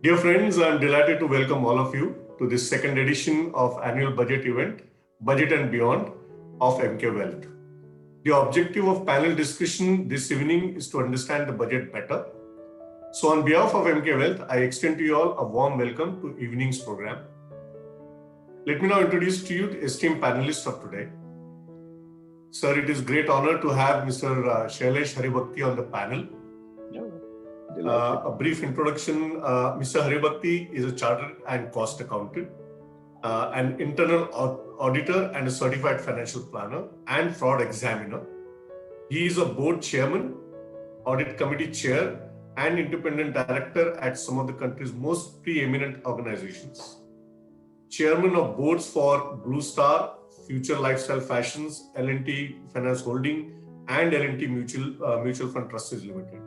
Dear friends, I am delighted to welcome all of you to this second edition of annual budget event, Budget and Beyond of Emkay Wealth. The objective of panel discussion this evening is to understand the budget better. So on behalf of Emkay Wealth, I extend to you all a warm welcome to evening's program. Let me now introduce to you the esteemed panelists of today. Sir, it is great honor to have Mr. Shailesh Haribhakti on the panel. A brief introduction. Mr. Haribhakti is a chartered and cost accountant, an internal auditor and a certified financial planner and fraud examiner. He is a board chairman, audit committee chair, and independent director at some of the country's most preeminent organizations. Chairman of boards for Blue Star, Future Lifestyle Fashions, L&T Finance Holding, and L&T Mutual Fund Trustees Limited.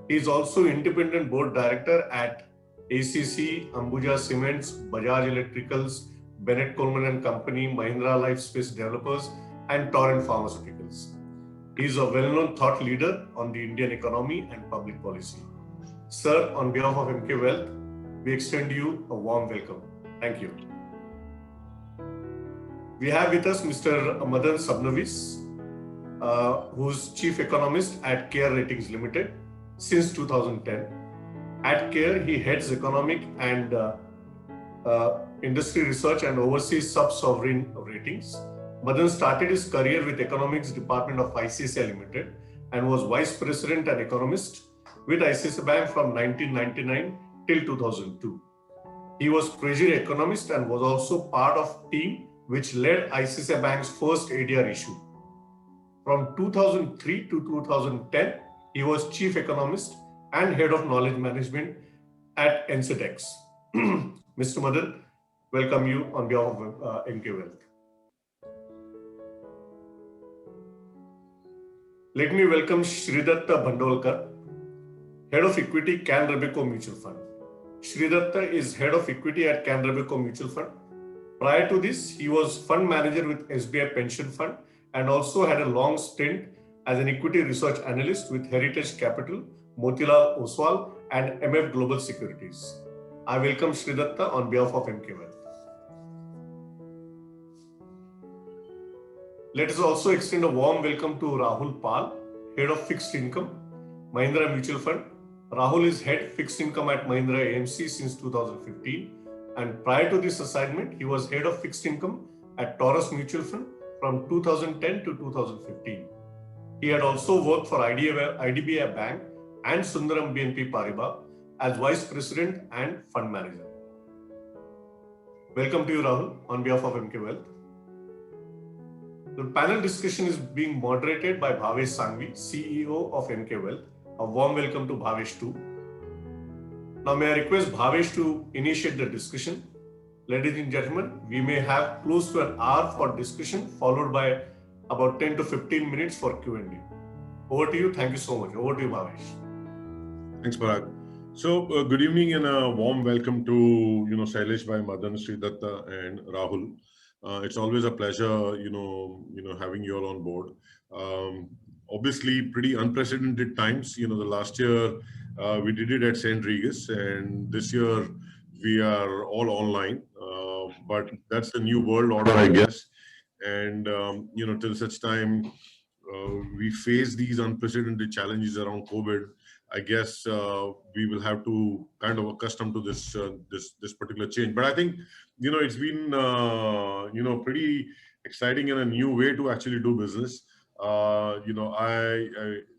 He is also independent board director at ACC, Ambuja Cements, Bajaj Electricals, Bennett Coleman and Company, Mahindra Lifespace Developers, and Torrent Pharmaceuticals. He is a well-known thought leader on the Indian economy and public policy. Sir, on behalf of Emkay Wealth, we extend you a warm welcome. Thank you. We have with us Mr. Madan Sabnavis, who's Chief Economist at Care Ratings Limited since 2010. At Care, he heads economic and industry research and oversees sub-sovereign ratings. Madan started his career with Economics Department of ICICI Limited and was Vice President and Economist with ICICI Bank from 1999 till 2002. He was Treasury Economist and was also part of team which led ICICI Bank's first ADR issue. From 2003 to 2010, he was Chief Economist and Head of Knowledge Management at NCTEX. Mr. Madan, welcome you on behalf of Emkay Wealth. Let me welcome Shridatta Bhandwaldar, Head of Equity, Robeco Mutual Fund. Shridatta is Head of Equity at Robeco Mutual Fund. Prior to this, he was Fund Manager with SBI Pension Fund and also had a long stint as an equity research analyst with Heritage Capital, Motilal Oswal, and MF Global Securities. I welcome Shridatta on behalf of Emkay Wealth. Let us also extend a warm welcome to Rahul Pal, Head of Fixed Income, Mahindra Mutual Fund. Rahul is Head Fixed Income at Mahindra AMC since 2015. And prior to this assignment, he was Head of Fixed Income at Taurus Mutual Fund from 2010 to 2015. He had also worked for IDBI Bank and Sundaram BNP Paribas as Vice President and Fund Manager. Welcome to you, Rahul, on behalf of Emkay Wealth. The panel discussion is being moderated by Bhavesh Sanghvi, CEO of Emkay Wealth. A warm welcome to Bhavesh too. Now may I request Bhavesh to initiate the discussion. Ladies and gentlemen, we may have close to an hour for discussion followed by about 10 to 15 minutes for Q&A. Over to you. Thank you so much. Over to you, Bhavesh. Thanks, Parag. So good evening and a warm welcome to Shailesh Bhai, Madan, Shridatta, and Rahul. It's always a pleasure having you all on board. Obviously, pretty unprecedented times. The last year we did it at St. Regis, and this year we are all online. But that's the new world order, I guess. And till such time we face these unprecedented challenges around COVID, I guess we will have to kind of accustom to this particular change. But I think it's been pretty exciting and a new way to actually do business. I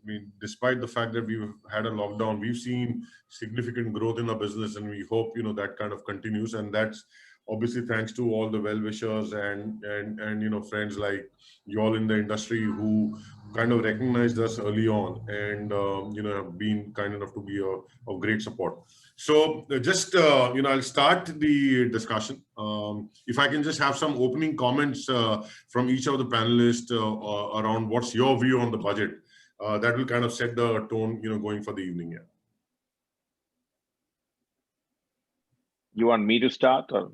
mean, despite the fact that we've had a lockdown, we've seen significant growth in our business, and we hope that kind of continues. And that's obviously thanks to all the well-wishers and friends like you all in the industry who kind of recognized us early on and have been kind enough to be of great support. So just I'll start the discussion. If I can just have some opening comments from each of the panelists around what's your view on the budget, that will kind of set the tone going for the evening here. You want me to start? Or?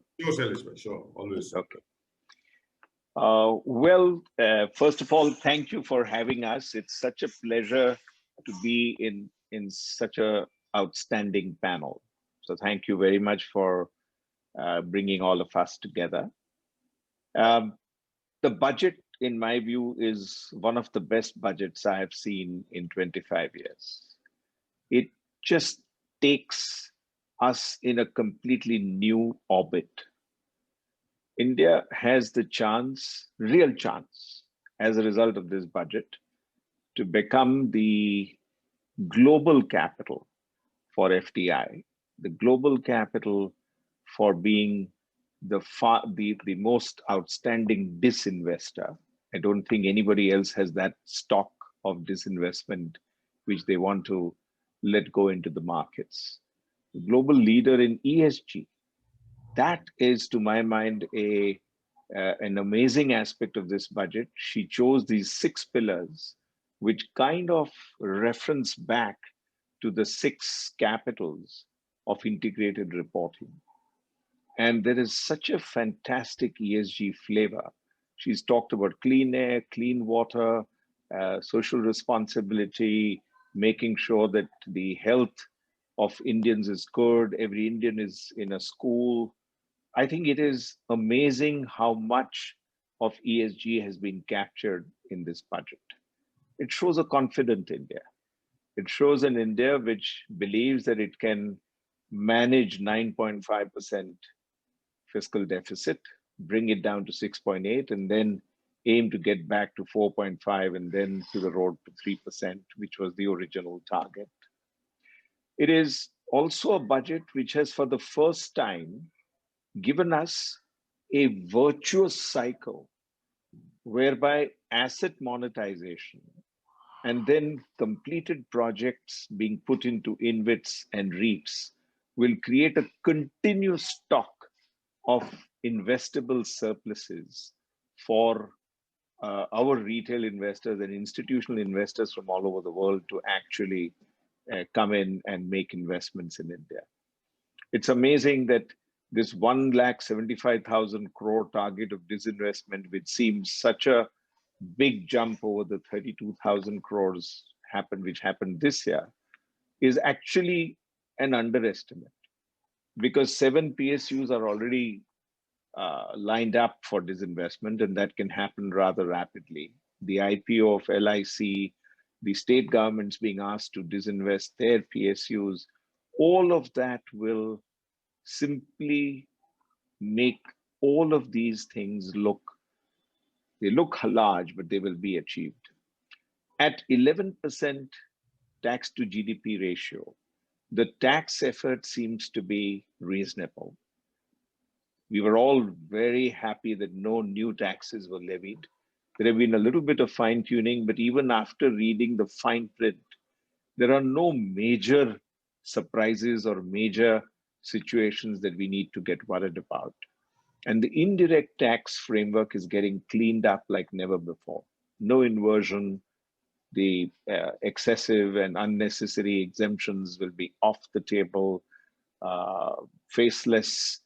Sure, always. Okay. First of all, thank you for having us. It's such a pleasure to be in such a outstanding panel. So thank you very much for bringing all of us together. The budget, in my view, is one of the best budgets I have seen in 25 years. It just takes us in a completely new orbit. India has the chance, real chance, as a result of this budget, to become the global capital for FDI, the global capital for being the most outstanding disinvestor. I don't think anybody else has that stock of disinvestment which they want to let go into the markets. The global leader in ESG. That is, to my mind, an amazing aspect of this budget. She chose these 6 pillars, which kind of reference back to the 6 capitals of integrated reporting. And there is such a fantastic ESG flavor. She's talked about clean air, clean water, social responsibility, making sure that the health of Indians is good, every Indian is in a school. I think it is amazing how much of ESG has been captured in this budget. It shows a confident India. It shows an India which believes that it can manage 9.5% fiscal deficit, bring it down to 6.8, and then aim to get back to 4.5 and then to the road to 3%, which was the original target. It is also a budget which has, for the first time, given us a virtuous cycle whereby asset monetization and then completed projects being put into InvITs and REITs will create a continuous stock of investable surpluses for our retail investors and institutional investors from all over the world to actually come in and make investments in India. It's amazing that this 1,75,000 crore target of disinvestment, which seems such a big jump over the 32,000 crores which happened this year, is actually an underestimate, because 7 PSUs are already lined up for disinvestment, and that can happen rather rapidly. The IPO of LIC, the state governments being asked to disinvest their PSUs, all of that will simply make all of these things look large, but they will be achieved. At 11% tax to GDP ratio, the tax effort seems to be reasonable. We were all very happy that no new taxes were levied. There have been a little bit of fine tuning, but even after reading the fine print, there are no major surprises or major situations that we need to get worried about. And the indirect tax framework is getting cleaned up like never before. No inversion. The excessive and unnecessary exemptions will be off the table. Faceless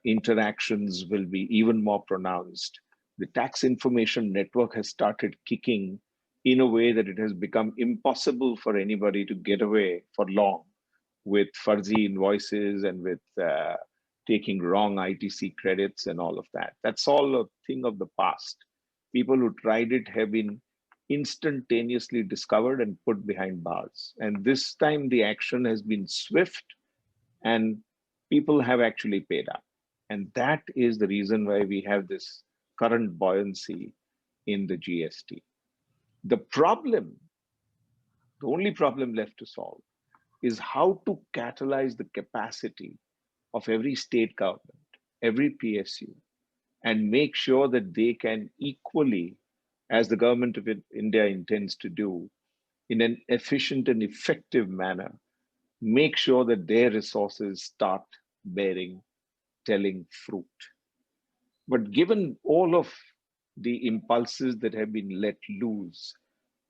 interactions will be even more pronounced. The tax information network has started kicking in a way that it has become impossible for anybody to get away for long with fuzzy invoices and with taking wrong ITC credits and all of that. That's all a thing of the past. People who tried it have been instantaneously discovered and put behind bars. And this time the action has been swift and people have actually paid up. And that is the reason why we have this current buoyancy in the GST. The only problem left to solve is how to catalyze the capacity of every state government, every PSU, and make sure that they can equally, as the government of India intends to do, in an efficient and effective manner, make sure that their resources start telling fruit. But given all of the impulses that have been let loose,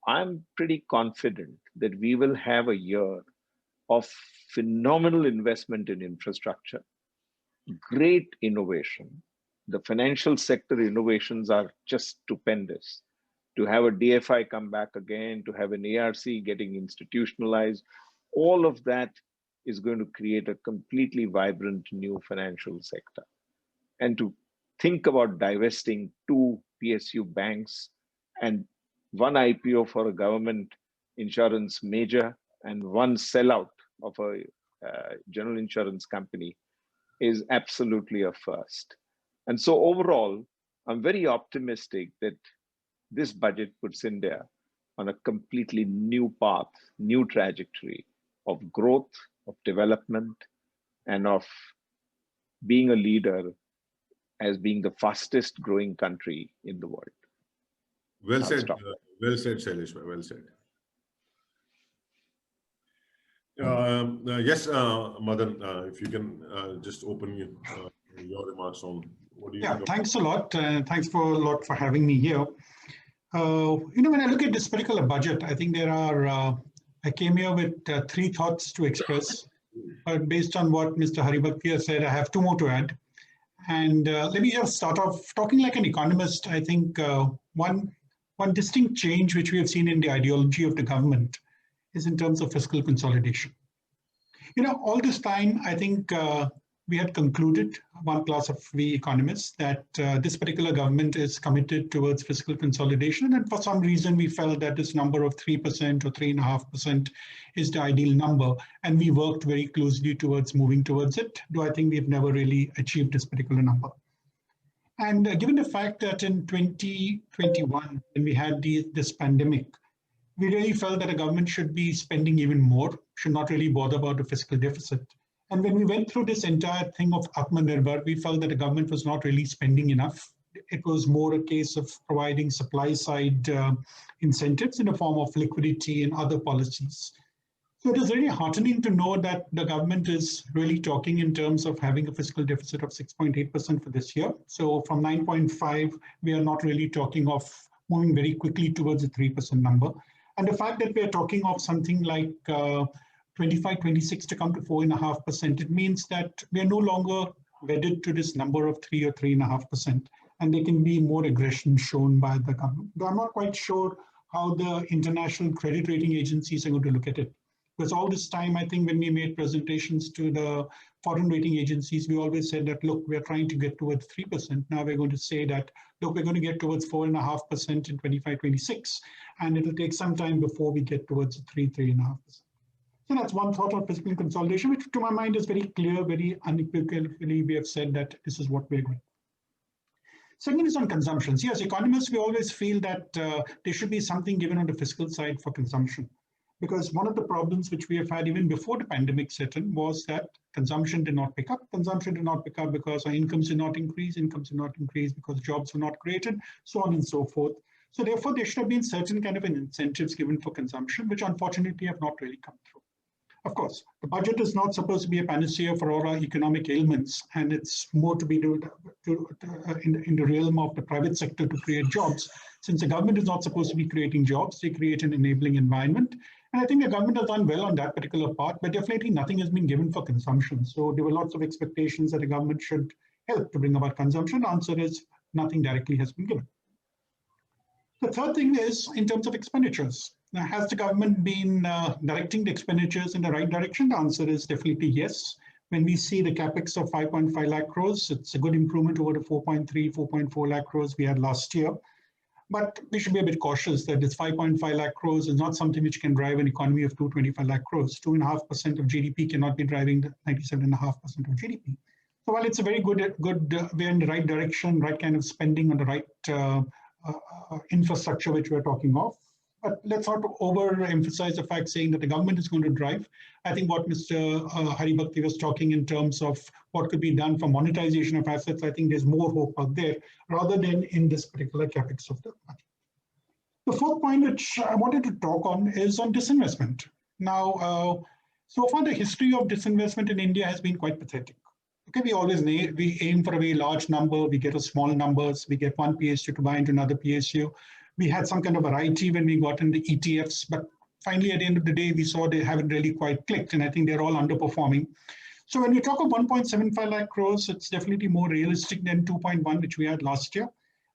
I'm pretty confident that we will have a year of phenomenal investment in infrastructure, great innovation. The financial sector innovations are just stupendous. To have a DFI come back again, to have an ARC getting institutionalized, all of that is going to create a completely vibrant new financial sector. And to think about divesting 2 PSU banks and 1 IPO for a government insurance major and 1 sellout of a general insurance company is absolutely a first. And so overall, I'm very optimistic that this budget puts India on a completely new path, new trajectory of growth, of development, and of being a leader as being the fastest growing country in the world. Well said, Shailesh, well said. Yes, Madan, if you can just open your remarks on what do you think? Thanks a lot. Thanks a lot for having me here. When I look at this particular budget, I think there are, I came here with 3 thoughts to express, but based on what Mr. Haribhakti has said, I have 2 more to add. And let me just start off talking like an economist. I think one distinct change which we have seen in the ideology of the government is in terms of fiscal consolidation. All this time, I think we had concluded, one class of we economists, that this particular government is committed towards fiscal consolidation. And for some reason, we felt that this number of 3% or 3.5% is the ideal number. And we worked very closely towards moving towards it, though I think we've never really achieved this particular number. And given the fact that in 2021, when we had this pandemic, we really felt that the government should be spending even more, should not really bother about the fiscal deficit. And when we went through this entire thing of Atmanirbhar, we felt that the government was not really spending enough. It was more a case of providing supply side incentives in the form of liquidity and other policies. So it is really heartening to know that the government is really talking in terms of having a fiscal deficit of 6.8% for this year. So from 9.5, we are not really talking of moving very quickly towards a 3% number. And the fact that we are talking of something like 25, 26 to come to 4.5%, it means that we are no longer wedded to this number of 3 or 3.5%, and there can be more aggression shown by the government. But I'm not quite sure how the international credit rating agencies are going to look at it. Because all this time, I think when we made presentations to the foreign rating agencies, we always said that, look, we're trying to get towards 3%. Now we're going to say that, look, we're going to get towards 4.5% in 25, 26, and it'll take some time before we get towards 3.5%. So that's one thought of fiscal consolidation, which to my mind is very clear, very unequivocally, we have said that this is what we're doing. Second is on consumption. See, as economists, we always feel that there should be something given on the fiscal side for consumption. Because one of the problems which we have had even before the pandemic set in was that consumption did not pick up. Consumption did not pick up because our incomes did not increase. Incomes did not increase because jobs were not created, so on and so forth. So therefore, there should have been certain kind of incentives given for consumption, which unfortunately have not really come through. Of course, the budget is not supposed to be a panacea for all our economic ailments, and it's more to be in the realm of the private sector to create jobs. Since the government is not supposed to be creating jobs, they create an enabling environment. And I think the government has done well on that particular part, but definitely nothing has been given for consumption. So there were lots of expectations that the government should help to bring about consumption. The answer is nothing directly has been given. The third thing is in terms of expenditures. Now, has the government been directing the expenditures in the right direction? The answer is definitely yes. When we see the capex of 5.5 lakh crores, it's a good improvement over the 4.3, 4.4 lakh crores we had last year. But we should be a bit cautious that this 5.5 lakh crores is not something which can drive an economy of 225 lakh crores. 2.5% of GDP cannot be driving the 97.5% of GDP. So while it's a very good we're in the right direction, right kind of spending on the right infrastructure which we're talking of, but let's not overemphasize the fact saying that the government is going to drive. I think what Mr. Haribhakti was talking in terms of what could be done for monetization of assets, I think there's more hope out there rather than in this particular capex of the budget. The fourth point which I wanted to talk on is on disinvestment. Now, so far the history of disinvestment in India has been quite pathetic. Okay, we aim for a very large number, we get a small numbers, we get one PSU to buy into another PSU. We had some kind of variety when we got in the ETFs, but finally at the end of the day, we saw they haven't really quite clicked, and I think they're all underperforming. So when we talk of 1.75 lakh crores, it's definitely more realistic than 2.1, which we had last year.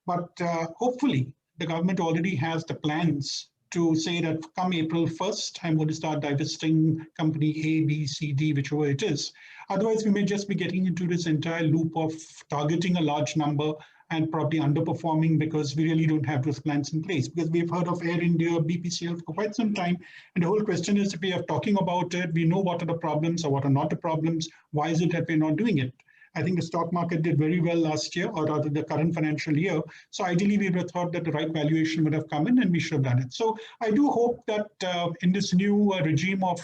But hopefully, the government already has the plans to say that come April 1st, I'm going to start divesting company A, B, C, D, whichever it is. Otherwise, we may just be getting into this entire loop of targeting a large number and probably underperforming because we really don't have those plans in place. Because we've heard of Air India, BPCL for quite some time. And the whole question is, if we are talking about it, we know what are the problems or what are not the problems. Why is it that we're not doing it? I think the stock market did very well last year, or rather the current financial year. So ideally, we would have thought that the right valuation would have come in and we should have done it. So I do hope that in this new regime of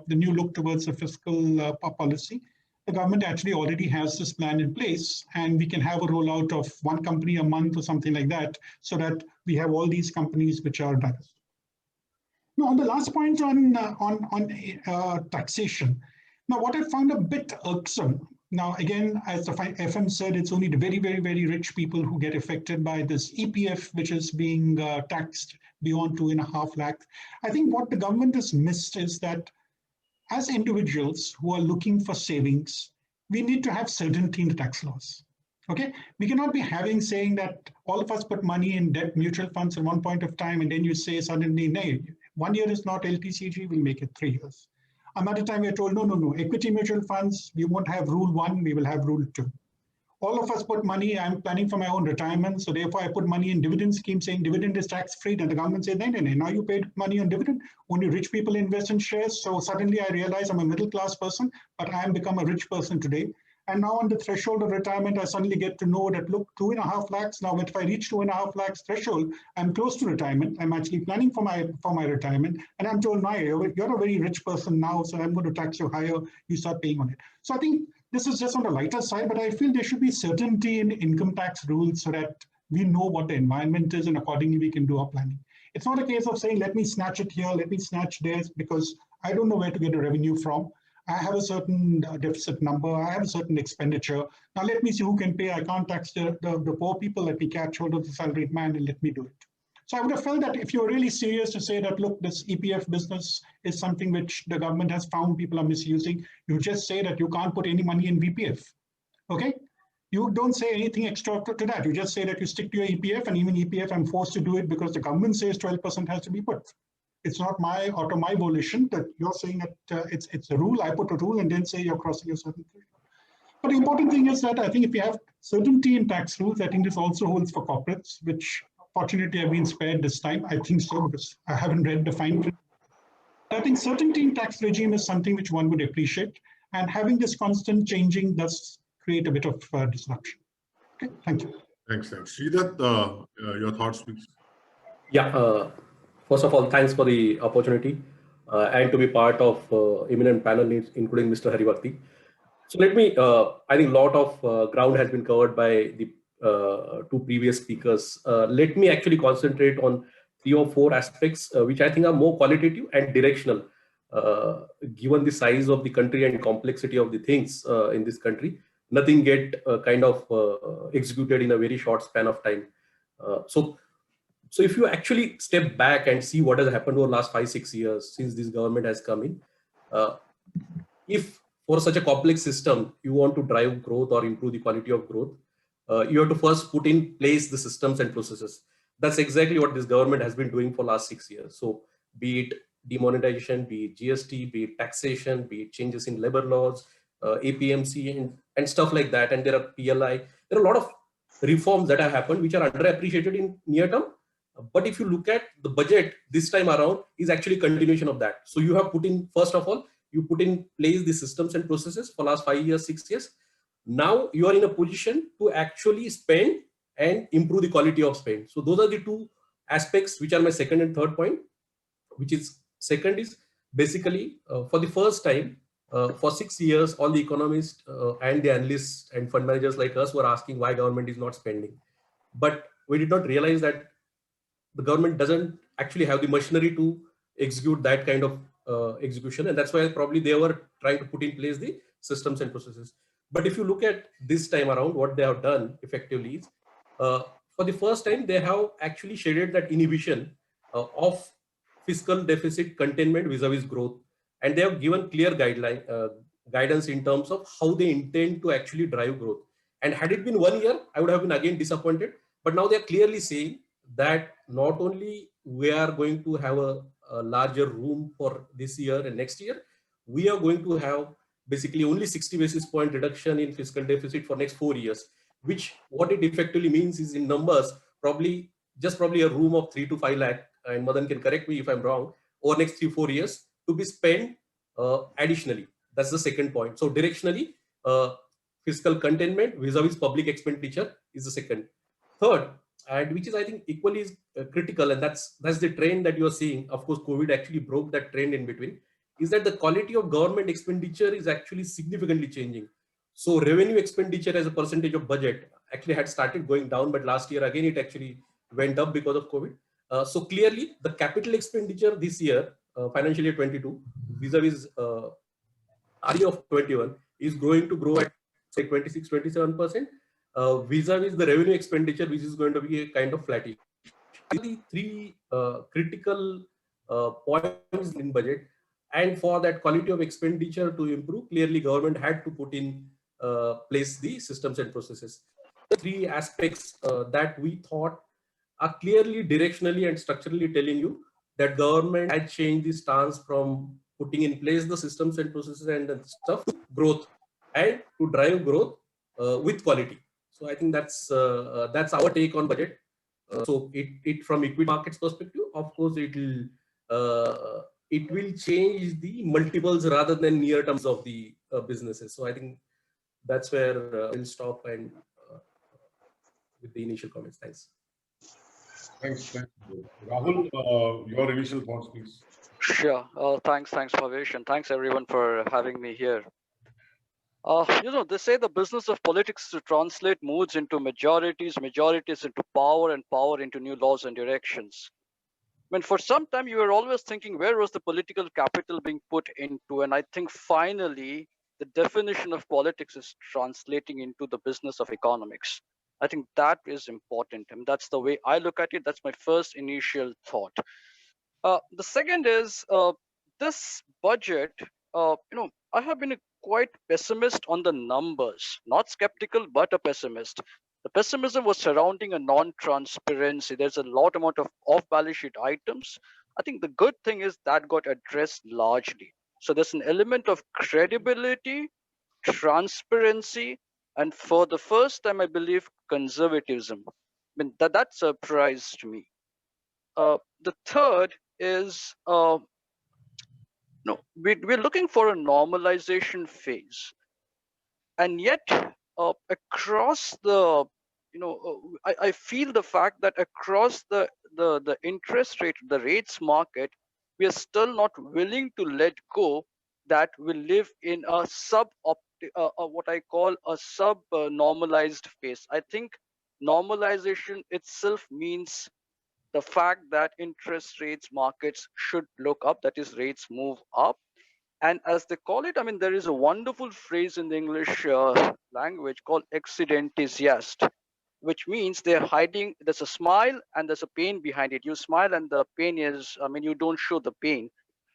the new look towards the fiscal policy, the government actually already has this plan in place, and we can have a rollout of one company a month or something like that, so that we have all these companies which are diverse. Now, on the last point on taxation, now what I found a bit irksome. Now, again, as the FM said, it's only the very, very, very rich people who get affected by this EPF, which is being taxed beyond 2.5 lakh. I think what the government has missed is that as individuals who are looking for savings, we need to have certainty in the tax laws. Okay, we cannot be saying that all of us put money in debt mutual funds at one point of time, and then you say suddenly, no, 1 year is not LTCG, we'll make it 3 years. Another time we're told, no, equity mutual funds, we won't have rule 1, we will have rule 2. All of us put money, I'm planning for my own retirement, so therefore I put money in dividend scheme saying dividend is tax-free, and the government says, no, now you paid money on dividend, only rich people invest in shares, so suddenly I realize I'm a middle-class person, but I am become a rich person today. And now on the threshold of retirement, I suddenly get to know that, look, 2.5 lakhs. Now, if I reach 2.5 lakhs threshold, I'm close to retirement. I'm actually planning for my retirement. And I'm told, no, you're a very rich person now, so I'm going to tax you higher. You start paying on it. So I think this is just on the lighter side, but I feel there should be certainty in income tax rules so that we know what the environment is and accordingly we can do our planning. It's not a case of saying, let me snatch it here, let me snatch there, because I don't know where to get the revenue from. I have a certain deficit number, I have a certain expenditure. Now let me see who can pay. I can't tax the poor people. Let me catch hold of the salaried man and let me do it. So I would have felt that if you're really serious to say that, look, this EPF business is something which the government has found people are misusing, you just say that you can't put any money in VPF, okay? You don't say anything extra to that. You just say that you stick to your EPF, and even EPF, I'm forced to do it because the government says 12% has to be put. It's not my volition that you're saying that it's a rule. I put a rule and then say you're crossing a certain threshold. But the important thing is that I think if we have certainty in tax rules, I think this also holds for corporates, which fortunately I've been spared this time. I think so, because I haven't read the fine print. I think certainty in tax regime is something which one would appreciate, and having this constant changing does create a bit of disruption. Okay, thank you. Thanks. Shridatta, your thoughts, please. Yeah. First of all, thanks for the opportunity and to be part of eminent panel, including Mr. Haribhakti. So let me, I think a lot of ground has been covered by the two previous speakers. Let me actually concentrate on 3 or 4 aspects, which I think are more qualitative and directional, given the size of the country and complexity of the things in this country. Nothing get kind of executed in a very short span of time. So if you actually step back and see what has happened over the last 5-6 years since this government has come in, if for such a complex system, you want to drive growth or improve the quality of growth, you have to first put in place the systems and processes. That's exactly what this government has been doing for the last 6 years. So be it demonetization, be it GST, be it taxation, be it changes in labor laws, APMC and stuff like that. And there are PLI. There are a lot of reforms that have happened which are underappreciated in near term. But if you look at the budget this time around, is actually continuation of that. So you have put in, first of all, you put in place the systems and processes for last 5 years, 6 years. Now you are in a position to actually spend and improve the quality of spend. So those are the 2 aspects which are my second and third point, which is second is basically for the first time for 6 years, all the economists and the analysts and fund managers like us were asking why government is not spending. But we did not realize that the government doesn't actually have the machinery to execute that kind of execution. And that's why probably they were trying to put in place the systems and processes. But if you look at this time around, what they have done effectively is, for the first time, they have actually shaded that inhibition of fiscal deficit containment vis-a-vis growth. And they have given clear guidance in terms of how they intend to actually drive growth. And had it been 1 year, I would have been again disappointed. But now they are clearly saying that not only we are going to have a larger room for this year and next year. We are going to have basically only 60 basis point reduction in fiscal deficit for next 4 years, which what it effectively means is in numbers, probably a room of 3 to 5 lakh, and Madan can correct me if I'm wrong, over next 3-4 years to be spent additionally. That's the second point. So directionally, fiscal containment vis-a-vis public expenditure is the second. Third, and which is I think equally is critical, and that's the trend that you are seeing. Of course, COVID actually broke that trend in between, is that the quality of government expenditure is actually significantly changing. So revenue expenditure as a percentage of budget actually had started going down, but last year again it actually went up because of COVID. So clearly the capital expenditure this year, financial year 22, vis-a-vis RE of 21, is going to grow at say 26-27%, vis-a-vis the revenue expenditure, which is going to be a kind of flattish. The three critical points in budget, and for that quality of expenditure to improve, clearly government had to put in place the systems and processes. The three aspects that we thought are clearly directionally and structurally telling you that government had changed the stance from putting in place the systems and processes and stuff to growth, and to drive growth with quality. So I think that's our take on budget. So it from equity markets perspective, of course, it will change the multiples rather than near terms of the businesses. So I think that's where we'll stop and with the initial comments. Thanks. Thanks. Rahul, your initial thoughts, please. Sure. Thanks, Bhavesh, and thanks everyone for having me here. They say the business of politics is to translate moods into majorities, majorities into power, and power into new laws and directions. I mean, for some time you were always thinking, where was the political capital being put into? And I think finally the definition of politics is translating into the business of economics. I think that is important. I mean, that's the way I look at it. That's my first initial thought. The second is this budget. I have been quite pessimist on the numbers, not skeptical, but a pessimist. The pessimism was surrounding a non-transparency. There's a lot amount of off-balance sheet items. I think the good thing is that got addressed largely. So there's an element of credibility, transparency, and for the first time, I believe, conservatism. I mean, that surprised me. The third is we're looking for a normalization phase, and yet across the I feel the fact that across the interest rate, the rates market, we are still not willing to let go that we live in a what I call a sub normalized phase. I think normalization itself means the fact that interest rates markets should look up, that is, rates move up. And as they call it, I mean, there is a wonderful phrase in the English language called accidenticiast, which means they're hiding, there's a smile and there's a pain behind it. You smile and the pain is, I mean, you don't show the pain.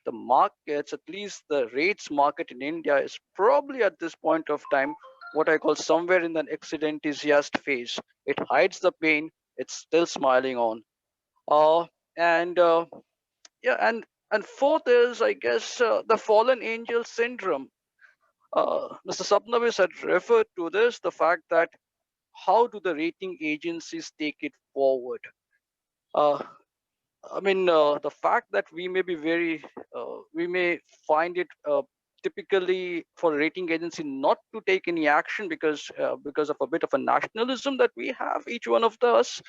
The markets, at least the rates market in India, is probably at this point of time what I call somewhere in an accidenticiast phase. It hides the pain, it's still smiling on. And fourth is, I guess, the fallen angel syndrome. Mr. Sabnavis had referred to this, the fact that how do the rating agencies take it forward? The fact that we may be we may find it typically for a rating agency not to take any action because of a bit of a nationalism that we have, each one of us.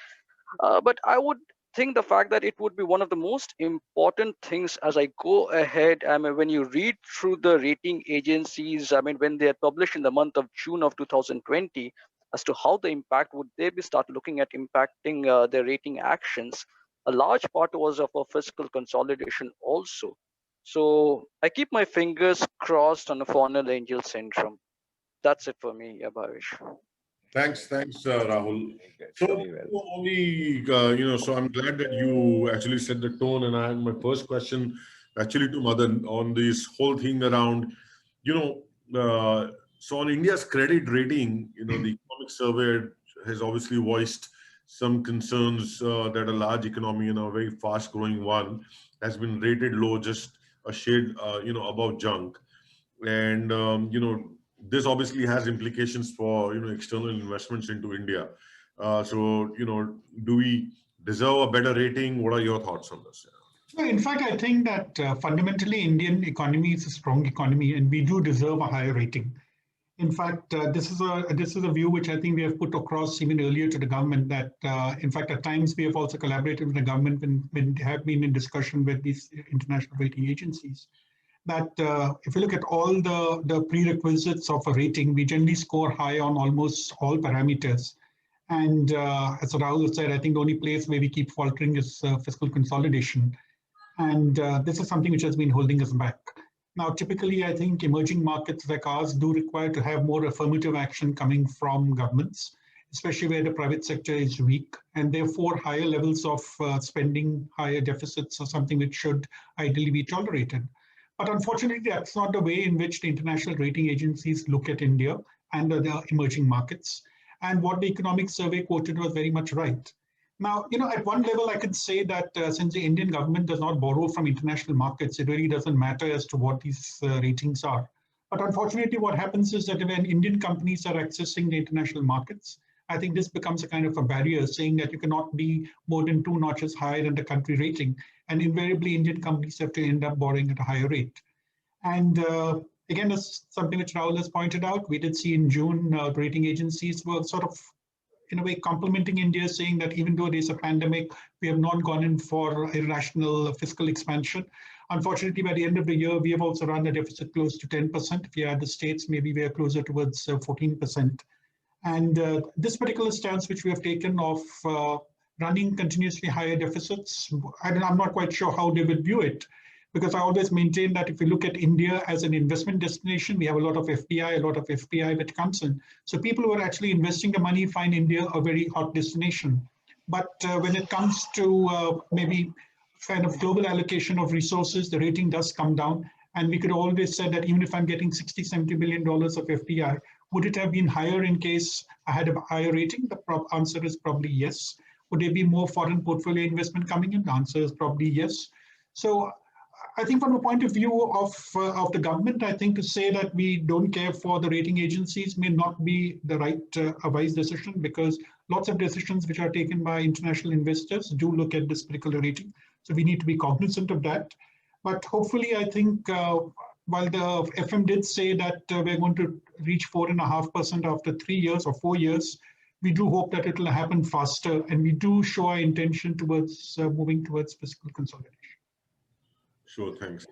But I would think the fact that it would be one of the most important things as I go ahead. I mean, when you read through the rating agencies, I mean, when they are published in the month of June of 2020, as to how the impact would they be start looking at impacting their rating actions, a large part was of a fiscal consolidation also. So I keep my fingers crossed on a fallen angel syndrome. That's it for me, Bhavesh. Thanks, Rahul. So so I'm glad that you actually set the tone, and I had my first question actually to Madan on this whole thing around, so on India's credit rating, the economic survey has obviously voiced some concerns that a large economy and a very fast growing one has been rated low, just a shade, above junk. And, this obviously has implications for, external investments into India. So, do we deserve a better rating? What are your thoughts on this? So in fact, I think that fundamentally Indian economy is a strong economy and we do deserve a higher rating. In fact, this is a view which I think we have put across even earlier to the government that, in fact, at times we have also collaborated with the government when they have been in discussion with these international rating agencies. That if you look at all the prerequisites of a rating, we generally score high on almost all parameters. And as Rahul said, I think the only place where we keep faltering is fiscal consolidation. And this is something which has been holding us back. Now, typically, I think emerging markets like ours do require to have more affirmative action coming from governments, especially where the private sector is weak. And therefore, higher levels of spending, higher deficits are something which should ideally be tolerated. But unfortunately, that's not the way in which the international rating agencies look at India and the emerging markets. And what the economic survey quoted was very much right. Now, at one level, I could say that since the Indian government does not borrow from international markets, it really doesn't matter as to what these ratings are. But unfortunately, what happens is that when Indian companies are accessing the international markets, I think this becomes a kind of a barrier, saying that you cannot be more than 2 notches higher than the country rating. And invariably, Indian companies have to end up borrowing at a higher rate. And again, that's something which Rahul has pointed out. We did see in June, rating agencies were sort of in a way complimenting India, saying that even though there's a pandemic, we have not gone in for irrational fiscal expansion. Unfortunately, by the end of the year, we have also run a deficit close to 10%. If you add the states, maybe we are closer towards 14%. And this particular stance which we have taken of running continuously higher deficits, I'm not quite sure how they would view it. Because I always maintain that if you look at India as an investment destination, we have a lot of FPI that comes in. So people who are actually investing the money find India a very hot destination. But when it comes to maybe kind of global allocation of resources, the rating does come down. And we could always say that even if I'm getting $60, $70 billion of FPI, would it have been higher in case I had a higher rating? The answer is probably yes. Would there be more foreign portfolio investment coming in? The answer is probably yes. So I think from the point of view of the government, I think to say that we don't care for the rating agencies may not be the right, wise decision, because lots of decisions which are taken by international investors do look at this particular rating. So we need to be cognizant of that. But hopefully, I think while the FM did say that we're going to reach 4.5% after 3 years or 4 years, we do hope that it will happen faster. And we do show our intention towards moving towards fiscal consolidation. Sure, thanks.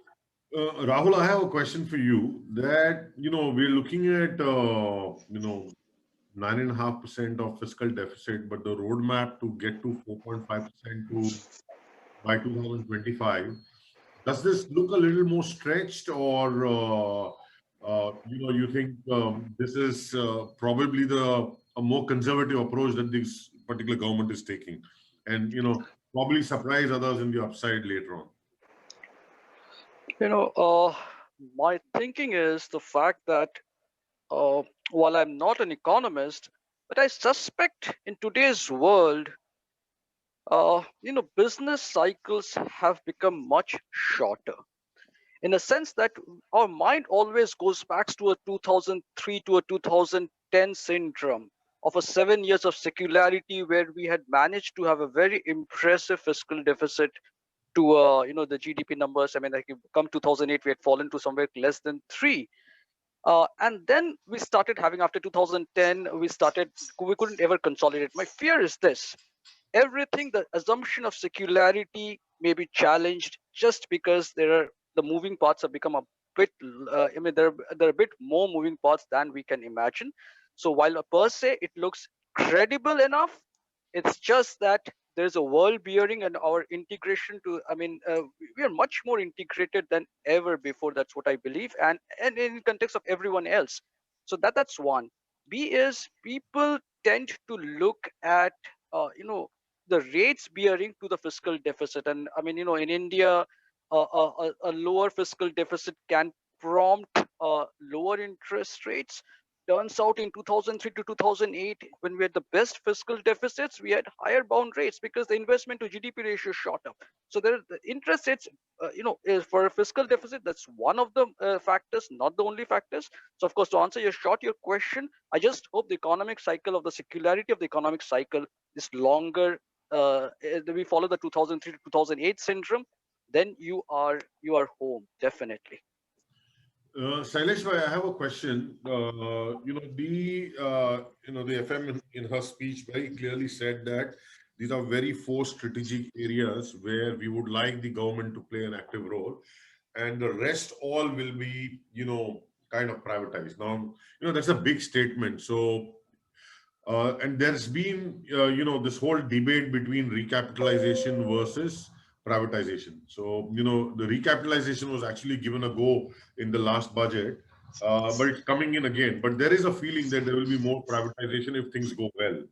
Rahul, I have a question for you that, we're looking at, 9.5% of fiscal deficit, but the roadmap to get to 4.5% by 2025. Does this look a little more stretched, or, you think this is probably a more conservative approach that this particular government is taking, and, probably surprise others in the upside later on? My thinking is the fact that while I'm not an economist, but I suspect in today's world, business cycles have become much shorter. In a sense that our mind always goes back to a 2003 to a 2010 syndrome of a 7 years of secularity where we had managed to have a very impressive fiscal deficit to the GDP numbers. I mean, like come 2008, we had fallen to somewhere less than 3. And then we started having, after 2010, we couldn't ever consolidate. My fear is this: everything, the assumption of secularity may be challenged just because the moving parts have become a bit, there are a bit more moving parts than we can imagine. So while per se it looks credible enough, it's just that there's a world bearing and our integration to, we are much more integrated than ever before. That's what I believe. And in context of everyone else. So that's one. B is people tend to look at, the rates bearing to the fiscal deficit. And in India, a lower fiscal deficit can prompt lower interest rates. turns out in 2003 to 2008, when we had the best fiscal deficits, we had higher bound rates because the investment to GDP ratio shot up. So there, the interest rates, for a fiscal deficit, that's one of the factors, not the only factors. So of course, to answer your question, I just hope the economic cycle of the secularity of the economic cycle is longer. We follow the 2003 to 2008 syndrome, then you are home, definitely. Shailesh bhai, I have a question. The FM in her speech very clearly said that these are very four strategic areas where we would like the government to play an active role, and the rest all will be, kind of privatized. Now, that's a big statement. So, and there's been, this whole debate between recapitalization versus privatization. So, the recapitalization was actually given a go in the last budget, but it's coming in again. But there is a feeling that there will be more privatization if things go well.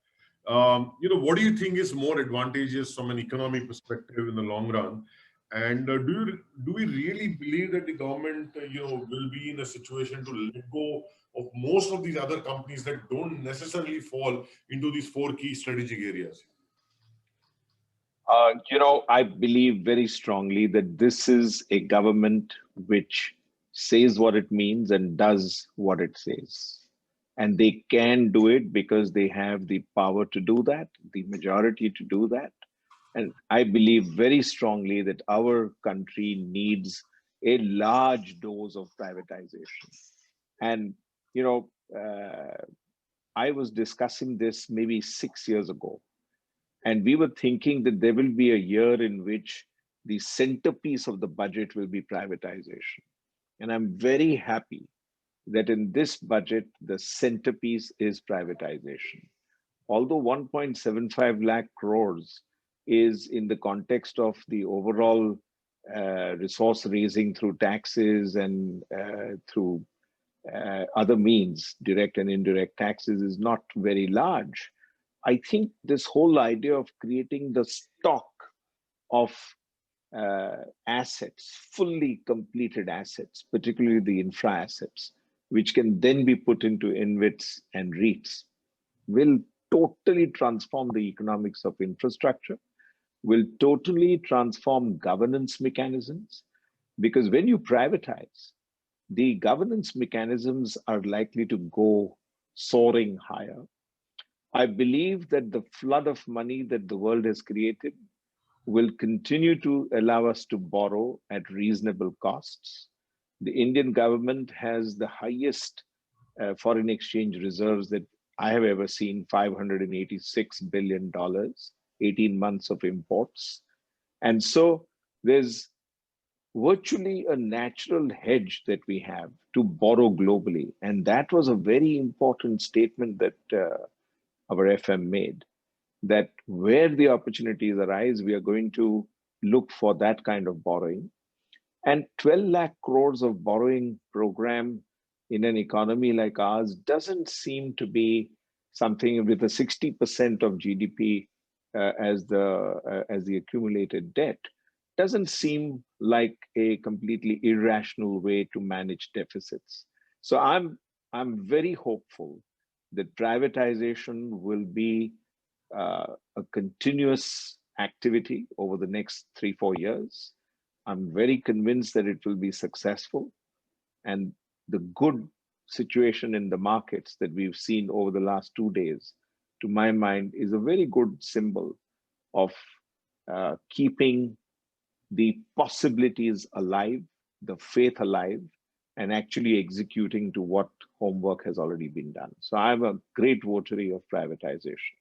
What do you think is more advantageous from an economic perspective in the long run? And do we really believe that the government, will be in a situation to let go of most of these other companies that don't necessarily fall into these four key strategic areas? I believe very strongly that this is a government which says what it means and does what it says. And they can do it because they have the power to do that, the majority to do that. And I believe very strongly that our country needs a large dose of privatization. And, I was discussing this maybe 6 years ago. And we were thinking that there will be a year in which the centerpiece of the budget will be privatization. And I'm very happy that in this budget, the centerpiece is privatization. Although 1.75 lakh crores is in the context of the overall resource raising through taxes and through other means, direct and indirect taxes, is not very large. I think this whole idea of creating the stock of assets, fully completed assets, particularly the infra assets, which can then be put into InvITs and REITs, will totally transform the economics of infrastructure, will totally transform governance mechanisms, because when you privatize, the governance mechanisms are likely to go soaring higher. I believe that the flood of money that the world has created will continue to allow us to borrow at reasonable costs. The Indian government has the highest foreign exchange reserves that I have ever seen, $586 billion, 18 months of imports. And so there's virtually a natural hedge that we have to borrow globally. And that was a very important statement that our FM made, that where the opportunities arise, we are going to look for that kind of borrowing. And 12 lakh crores of borrowing program in an economy like ours doesn't seem to be something with a 60% of GDP as the accumulated debt. Doesn't seem like a completely irrational way to manage deficits. So I'm very hopeful that privatization will be a continuous activity over the next 3-4 years. I'm very convinced that it will be successful, and the good situation in the markets that we've seen over the last 2 days, to my mind, is a very good symbol of keeping the possibilities alive, the faith alive, and actually executing to what homework has already been done. So I'm a great votary of privatization.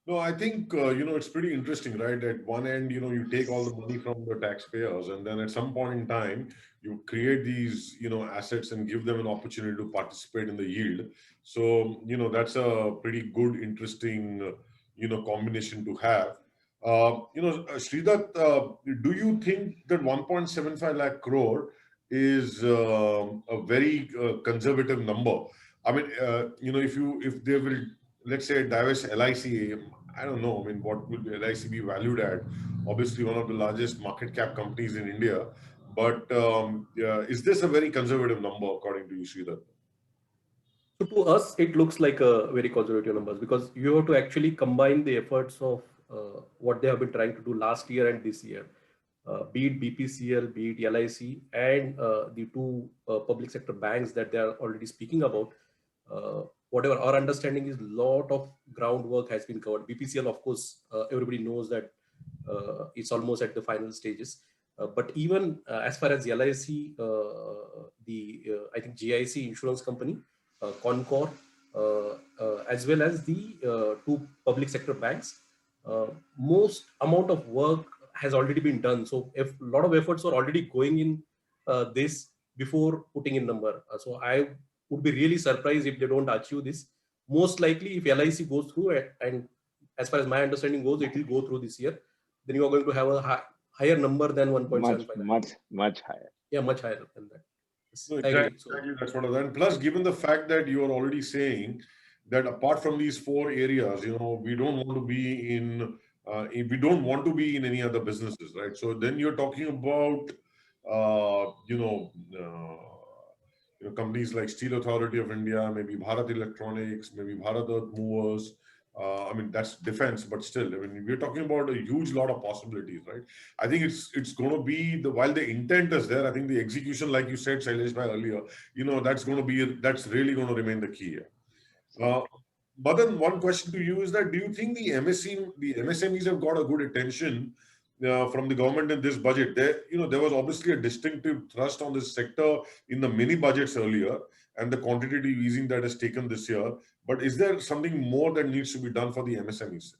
No, I think, it's pretty interesting, right? At one end, you take all the money from the taxpayers, and then at some point in time, you create these, assets and give them an opportunity to participate in the yield. So, that's a pretty good, interesting, combination to have. Shridatta, do you think that 1.75 lakh crore is a very conservative number? I mean, if they will, let's say, divest LIC, I don't know. I mean, what will LIC be valued at? Obviously, one of the largest market cap companies in India. But is this a very conservative number, according to you, Shridatta? So to us, it looks like a very conservative numbers because you have to actually combine the efforts of what they have been trying to do last year and this year, be it BPCL, be it LIC, and the two public sector banks that they are already speaking about. Whatever our understanding is, lot of groundwork has been covered. BPCL, of course, everybody knows that it's almost at the final stages. But even as far as the LIC, I think GIC insurance company, Concor, as well as the two public sector banks, most amount of work has already been done. So if a lot of efforts are already going in this before putting in number. So I would be really surprised if they don't achieve this. Most likely, if LIC goes through it, and as far as my understanding goes, it will go through this year, then you are going to have a higher number than 1.75. Much higher. Yeah, much higher than that. No, I agree. So, exactly. That's what I. And plus, given the fact that you are already saying that apart from these four areas, we don't want to be in. We don't want to be in any other businesses, right? So then you're talking about, companies like Steel Authority of India, maybe Bharat Electronics, maybe Bharat Earth Movers. I mean, that's defense, but still, I mean, we're talking about a huge lot of possibilities, right? I think it's going to be while the intent is there, I think the execution, like you said, Shailesh bhai earlier, that's really going to remain the key here. Madan, one question to you is that do you think the MSMEs have got a good attention from the government in this budget? There was obviously a distinctive thrust on this sector in the mini budgets earlier and the quantitative easing that is taken this year. But is there something more that needs to be done for the MSMEs?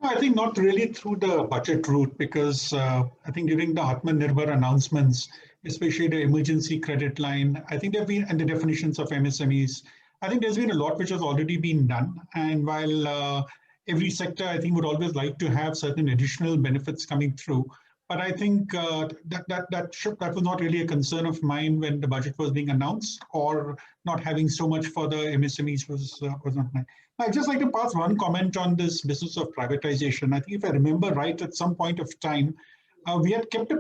No, I think not really through the budget route because I think during the Atmanirbhar announcements, especially the emergency credit line, I think there have been, and the definitions of MSMEs, I think there's been a lot which has already been done. And while every sector, I think, would always like to have certain additional benefits coming through, but I think that was not really a concern of mine when the budget was being announced, or not having so much for the MSMEs was not mine. I'd just like to pass one comment on this business of privatization. I think if I remember right, at some point of time, we had kept the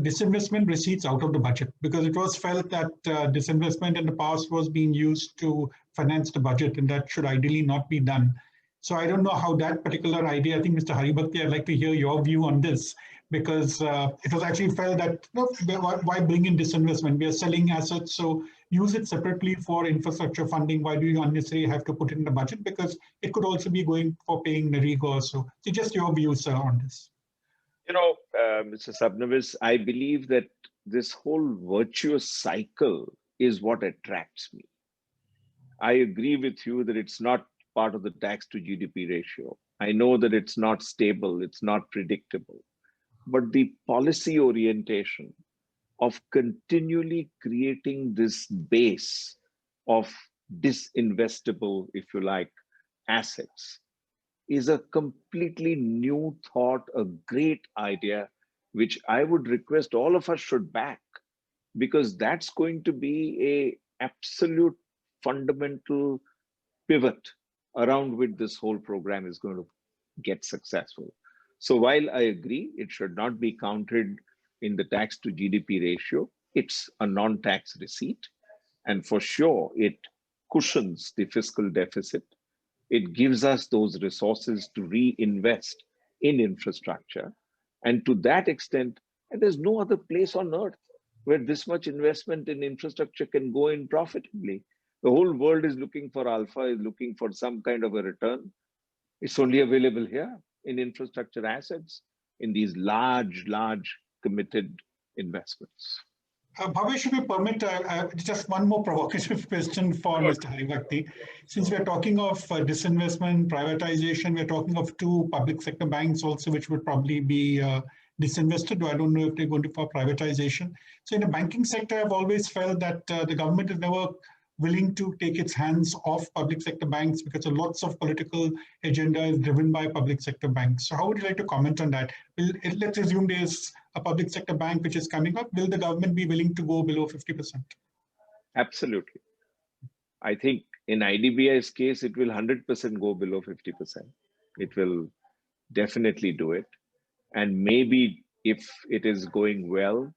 disinvestment receipts out of the budget because it was felt that disinvestment in the past was being used to finance the budget, and that should ideally not be done. So I don't know how that particular idea, I think Mr. Haribhakti, I'd like to hear your view on this, because it was actually felt that why bring in disinvestment? We are selling assets, so use it separately for infrastructure funding. Why do you unnecessarily have to put it in the budget? Because it could also be going for paying Narigo or so. So just your views, sir, on this. Mr. Sabnavis, I believe that this whole virtuous cycle is what attracts me. I agree with you that it's not part of the tax to GDP ratio. I know that it's not stable, it's not predictable, but the policy orientation of continually creating this base of disinvestable, if you like, assets is a completely new thought, a great idea, which I would request all of us should back, because that's going to be an absolute fundamental pivot around which this whole program is going to get successful. So while I agree it should not be counted in the tax to GDP ratio, it's a non-tax receipt. And for sure, it cushions the fiscal deficit. It gives us those resources to reinvest in infrastructure. And to that extent, and there's no other place on earth where this much investment in infrastructure can go in profitably. The whole world is looking for alpha, is looking for some kind of a return. It's only available here in infrastructure assets, in these large committed investments. Bhavesh, if you permit, just one more provocative question for Mr. Haribhakti. Since we're talking of disinvestment, privatization, we're talking of two public sector banks also, which would probably be disinvested. I don't know if they're going to for privatization. So in the banking sector, I've always felt that the government is never willing to take its hands off public sector banks because lots of political agenda is driven by public sector banks. So how would you like to comment on that? Let's assume there's a public sector bank which is coming up. Will the government be willing to go below 50%? Absolutely. I think in IDBI's case, it will 100% go below 50%. It will definitely do it. And maybe if it is going well,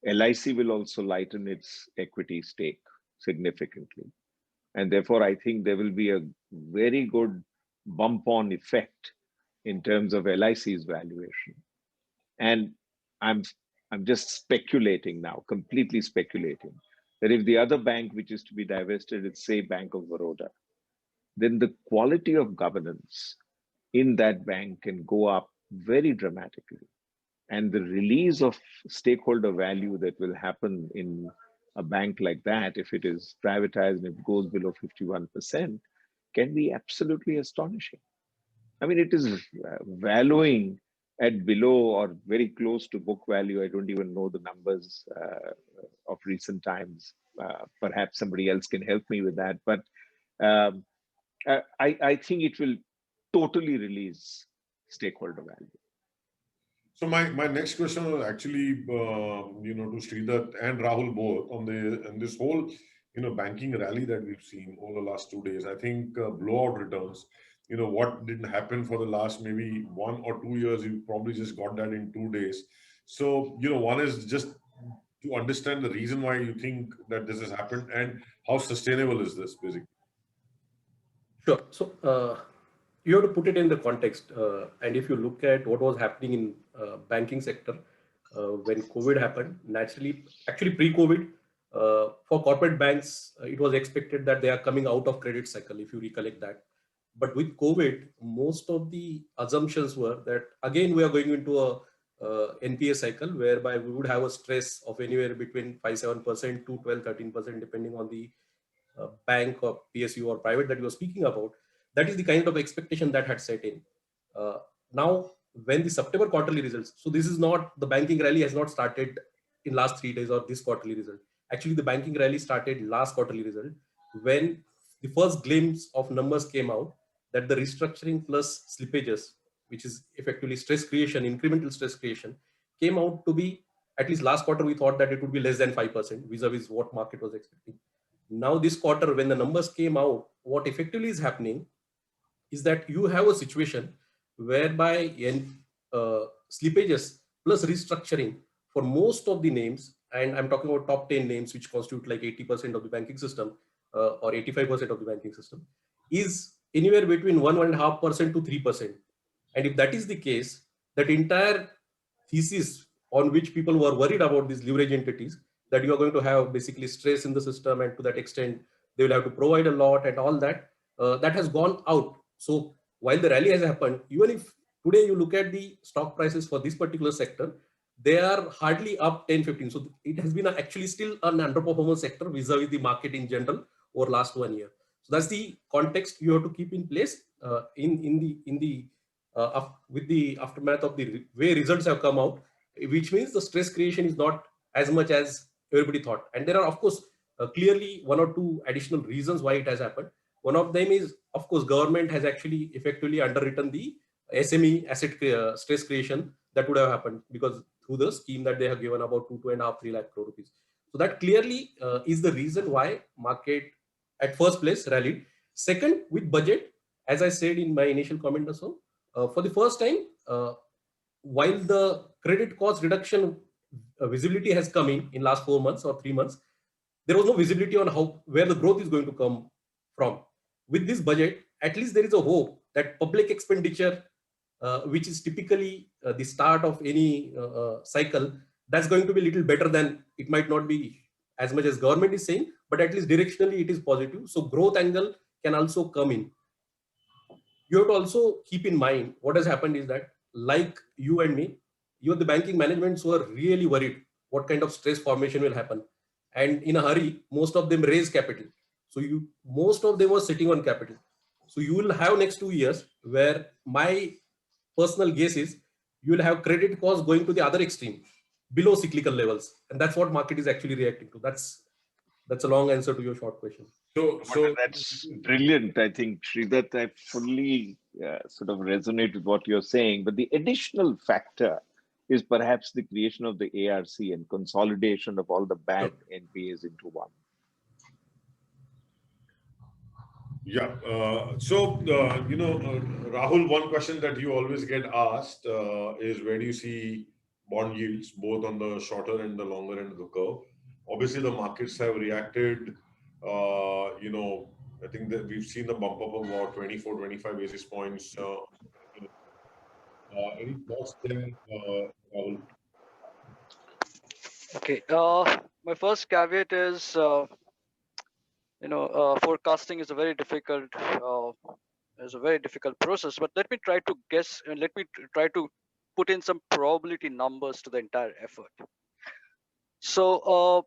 LIC will also lighten its equity stake significantly. And therefore, I think there will be a very good bump on effect in terms of LIC's valuation. And I'm just speculating now, completely speculating, that if the other bank which is to be divested is, say, Bank of Baroda, then the quality of governance in that bank can go up very dramatically. And the release of stakeholder value that will happen in a bank like that, if it is privatized and it goes below 51%, can be absolutely astonishing. I mean, it is valuing at below or very close to book value. I don't even know the numbers of recent times. Perhaps somebody else can help me with that. But um, I think it will totally release stakeholder value. So my next question was actually, to Shridatta and Rahul both on this whole, banking rally that we've seen over the last 2 days. I think blowout returns. What didn't happen for the last maybe 1 or 2 years, you probably just got that in 2 days. So, one is just to understand the reason why you think that this has happened and how sustainable is this, basically. Sure. So you have to put it in the context. And if you look at what was happening in banking sector when COVID happened, naturally, actually pre-COVID, for corporate banks, it was expected that they are coming out of credit cycle, if you recollect that. But with COVID, most of the assumptions were that, again, we are going into a NPA cycle whereby we would have a stress of anywhere between 5-7% to 12-13%, depending on the bank or PSU or private that you were speaking about. That is the kind of expectation that had set in. Now, when the September quarterly results, so this is not, the banking rally has not started in last 3 days or this quarterly result. Actually, the banking rally started last quarterly result when the first glimpse of numbers came out that the restructuring plus slippages, which is effectively stress creation, incremental stress creation, came out to be, at least last quarter, we thought that it would be less than 5% vis-a-vis what market was expecting. Now this quarter, when the numbers came out, what effectively is happening is that you have a situation whereby slippages plus restructuring for most of the names, and I'm talking about top 10 names, which constitute like 80% of the banking system or 85% of the banking system, is anywhere between 1.5% to 3%. And if that is the case, that entire thesis on which people were worried about these leverage entities, that you are going to have basically stress in the system, and to that extent, they will have to provide a lot and all that, that has gone out. So while the rally has happened, even if today you look at the stock prices for this particular sector, they are hardly up 10-15. So it has been actually still an underperformance sector vis-a-vis the market in general over last 1 year. So that's the context you have to keep in place with the aftermath of the way results have come out, which means the stress creation is not as much as everybody thought. And there are, of course, clearly 1 or 2 additional reasons why it has happened. One of them is, of course, government has actually effectively underwritten the SME asset stress creation that would have happened, because through the scheme that they have given about 2.5-3 lakh crore rupees. So that clearly is the reason why market at first place rallied. Second, with budget, as I said in my initial comment also, for the first time, while the credit cost reduction visibility has come in last 4 months or 3 months, there was no visibility on where the growth is going to come from. With this budget, at least there is a hope that public expenditure, which is typically the start of any cycle, that's going to be a little better than, it might not be as much as government is saying, but at least directionally it is positive. So growth angle can also come in. You have to also keep in mind what has happened is that, like you and me, the banking managements were really worried what kind of stress formation will happen. And in a hurry, most of them raise capital. So most of them were sitting on capital. So you will have next 2 years where my personal guess is you will have credit costs going to the other extreme, below cyclical levels. And that's what market is actually reacting to. That's a long answer to your short question. So that's brilliant. I think, Shridatta, I fully sort of resonate with what you're saying. But the additional factor is perhaps the creation of the ARC and consolidation of all the bad NPAs into one. Yeah. Rahul, one question that you always get asked is, where do you see bond yields, both on the shorter and the longer end of the curve? Obviously, the markets have reacted, I think that we've seen a bump up of about 24, 25 basis points. Any thoughts there, Rahul? Okay. My first caveat is, forecasting is a very difficult process. But let me try to guess, and let me try to put in some probability numbers to the entire effort. So,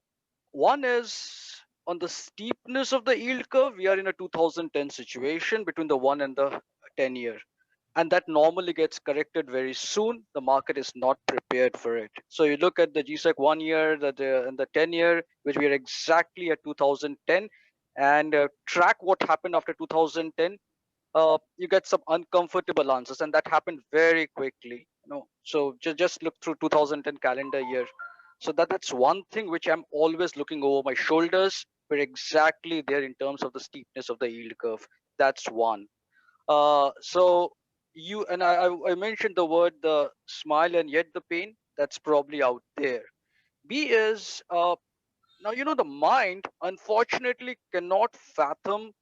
one is on the steepness of the yield curve. We are in a 2010 situation between the 1 and the 10-year. And that normally gets corrected very soon. The market is not prepared for it. So you look at the GSEC 1 year and the 10-year, which we are exactly at 2010, and track what happened after 2010. You get some uncomfortable answers, and that happened very quickly. So just look through 2010 calendar year. So that's one thing which I'm always looking over my shoulders. We're exactly there in terms of the steepness of the yield curve. That's one. So you and I mentioned the word the smile and yet the pain. That's probably out there. B is now the mind unfortunately cannot fathom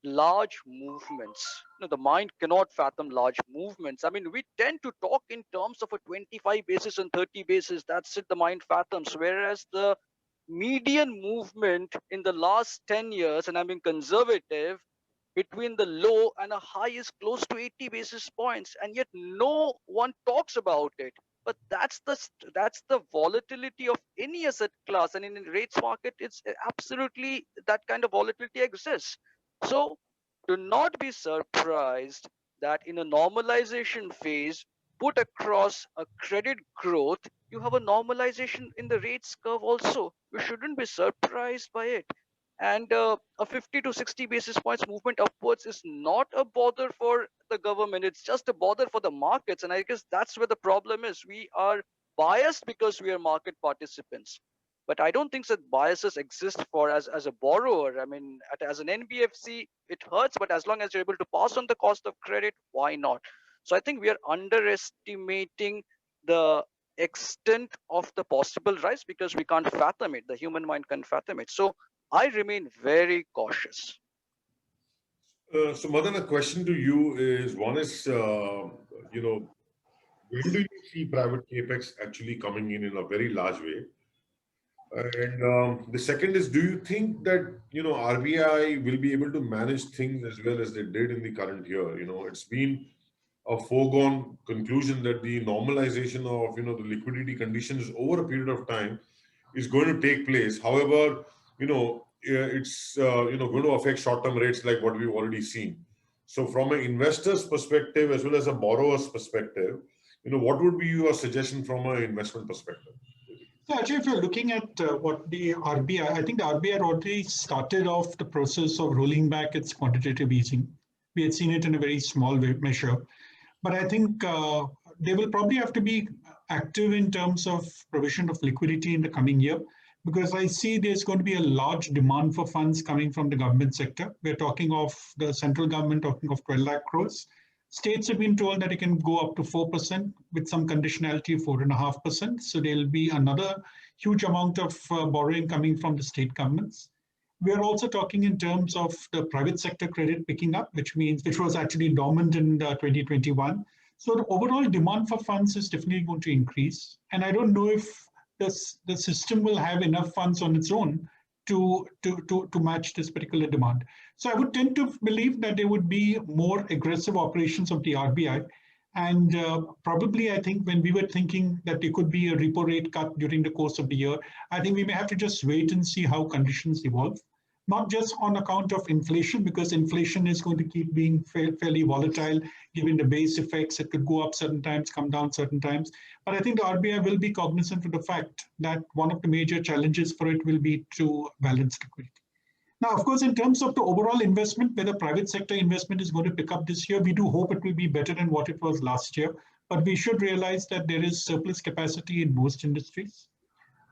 large movements. The mind cannot fathom large movements. I mean, we tend to talk in terms of a 25 basis and 30 basis. That's it, the mind fathoms. Whereas the median movement in the last 10 years, and I'm being conservative, between the low and a high is close to 80 basis points, and yet no one talks about it. But that's the volatility of any asset class, and in the rates market, it's absolutely that kind of volatility exists. So do not be surprised that in a normalization phase, put across a credit growth, you have a normalization in the rates curve also. We shouldn't be surprised by it. And a 50 to 60 basis points movement upwards is not a bother for the government. It's just a bother for the markets. And I guess that's where the problem is. We are biased because we are market participants. But I don't think that biases exist for as a borrower. I mean, as an NBFC, it hurts, but as long as you're able to pass on the cost of credit, why not? So I think we are underestimating the extent of the possible rise because we can't fathom it. The human mind can't fathom it. So I remain very cautious. So, Madan, a question to you is: one is, when do you see private capex actually coming in a very large way? And the second is, do you think that RBI will be able to manage things as well as they did in the current year? It's been a foregone conclusion that the normalization of the liquidity conditions over a period of time is going to take place. However, it's going to affect short-term rates like what we've already seen. So, from an investor's perspective as well as a borrower's perspective, what would be your suggestion from an investment perspective? So actually, if you're looking at what the RBI, I think the RBI already started off the process of rolling back its quantitative easing. We had seen it in a very small measure. But I think they will probably have to be active in terms of provision of liquidity in the coming year, because I see there's going to be a large demand for funds coming from the government sector. We're talking of the central government talking of 12 lakh crores. States have been told that it can go up to 4% with some conditionality of 4.5%. So there'll be another huge amount of borrowing coming from the state governments. We are also talking in terms of the private sector credit picking up, which was actually dormant in 2021. So the overall demand for funds is definitely going to increase. And I don't know if the system will have enough funds on its own to match this particular demand. So I would tend to believe that there would be more aggressive operations of the RBI. And probably, I think when we were thinking that there could be a repo rate cut during the course of the year, I think we may have to just wait and see how conditions evolve. Not just on account of inflation, because inflation is going to keep being fairly volatile, given the base effects. It could go up certain times, come down certain times. But I think the RBI will be cognizant of the fact that one of the major challenges for it will be to balance liquidity. Now, of course, in terms of the overall investment, whether private sector investment is going to pick up this year, we do hope it will be better than what it was last year. But we should realize that there is surplus capacity in most industries.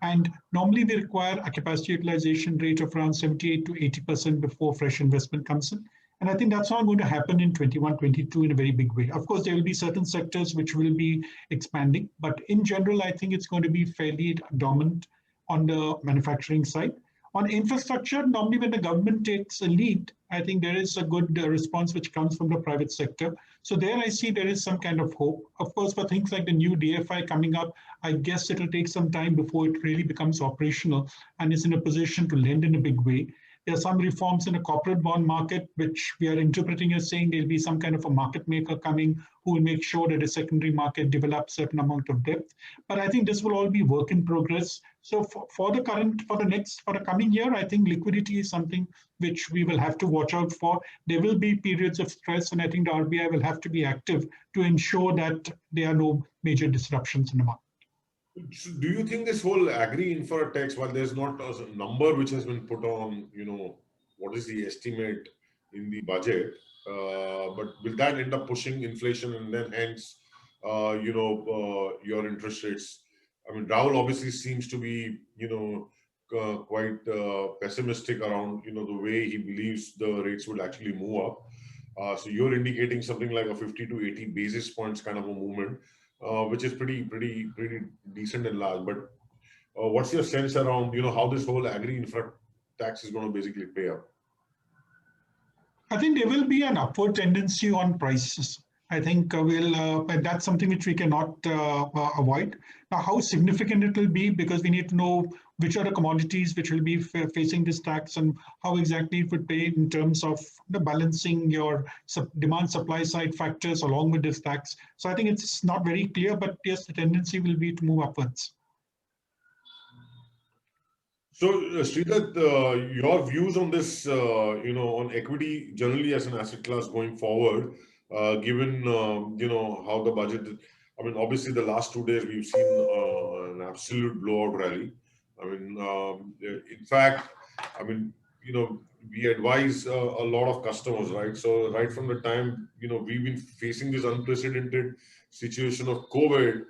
And normally we require a capacity utilization rate of around 78 to 80% before fresh investment comes in. And I think that's not going to happen in 21-22 in a very big way. Of course, there will be certain sectors which will be expanding, but in general, I think it's going to be fairly dominant on the manufacturing side. On infrastructure, normally when the government takes a lead, I think there is a good response which comes from the private sector. So there I see there is some kind of hope. Of course, for things like the new DFI coming up, I guess it will take some time before it really becomes operational and is in a position to lend in a big way. There are some reforms in the corporate bond market, which we are interpreting as saying there'll be some kind of a market maker coming who will make sure that the secondary market develops a certain amount of depth. But I think this will all be work in progress. So for the coming year, I think liquidity is something which we will have to watch out for. There will be periods of stress, and I think the RBI will have to be active to ensure that there are no major disruptions in the market. Do you think this whole agri-infra tax, while there's not a number which has been put on, what is the estimate in the budget, but will that end up pushing inflation and then hence, your interest rates? I mean, Rahul obviously seems to be, quite pessimistic around, the way he believes the rates will actually move up. So you're indicating something like a 50 to 80 basis points kind of a movement. Which is pretty decent and large. But what's your sense around how this whole agri-infra tax is going to basically pay out? I think there will be an upward tendency on prices. I think but that's something which we cannot avoid. Now, how significant it will be, because we need to know which are the commodities which will be facing this tax and how exactly it would pay in terms of the balancing your demand supply side factors along with this tax. So I think it's not very clear, but yes, the tendency will be to move upwards. So, Shridatta, your views on this, on equity generally as an asset class going forward, given, how the budget, I mean, obviously the last 2 days we've seen an absolute blowout rally. I mean, in fact, I mean, we advise a lot of customers, right? So right from the time, we've been facing this unprecedented situation of COVID,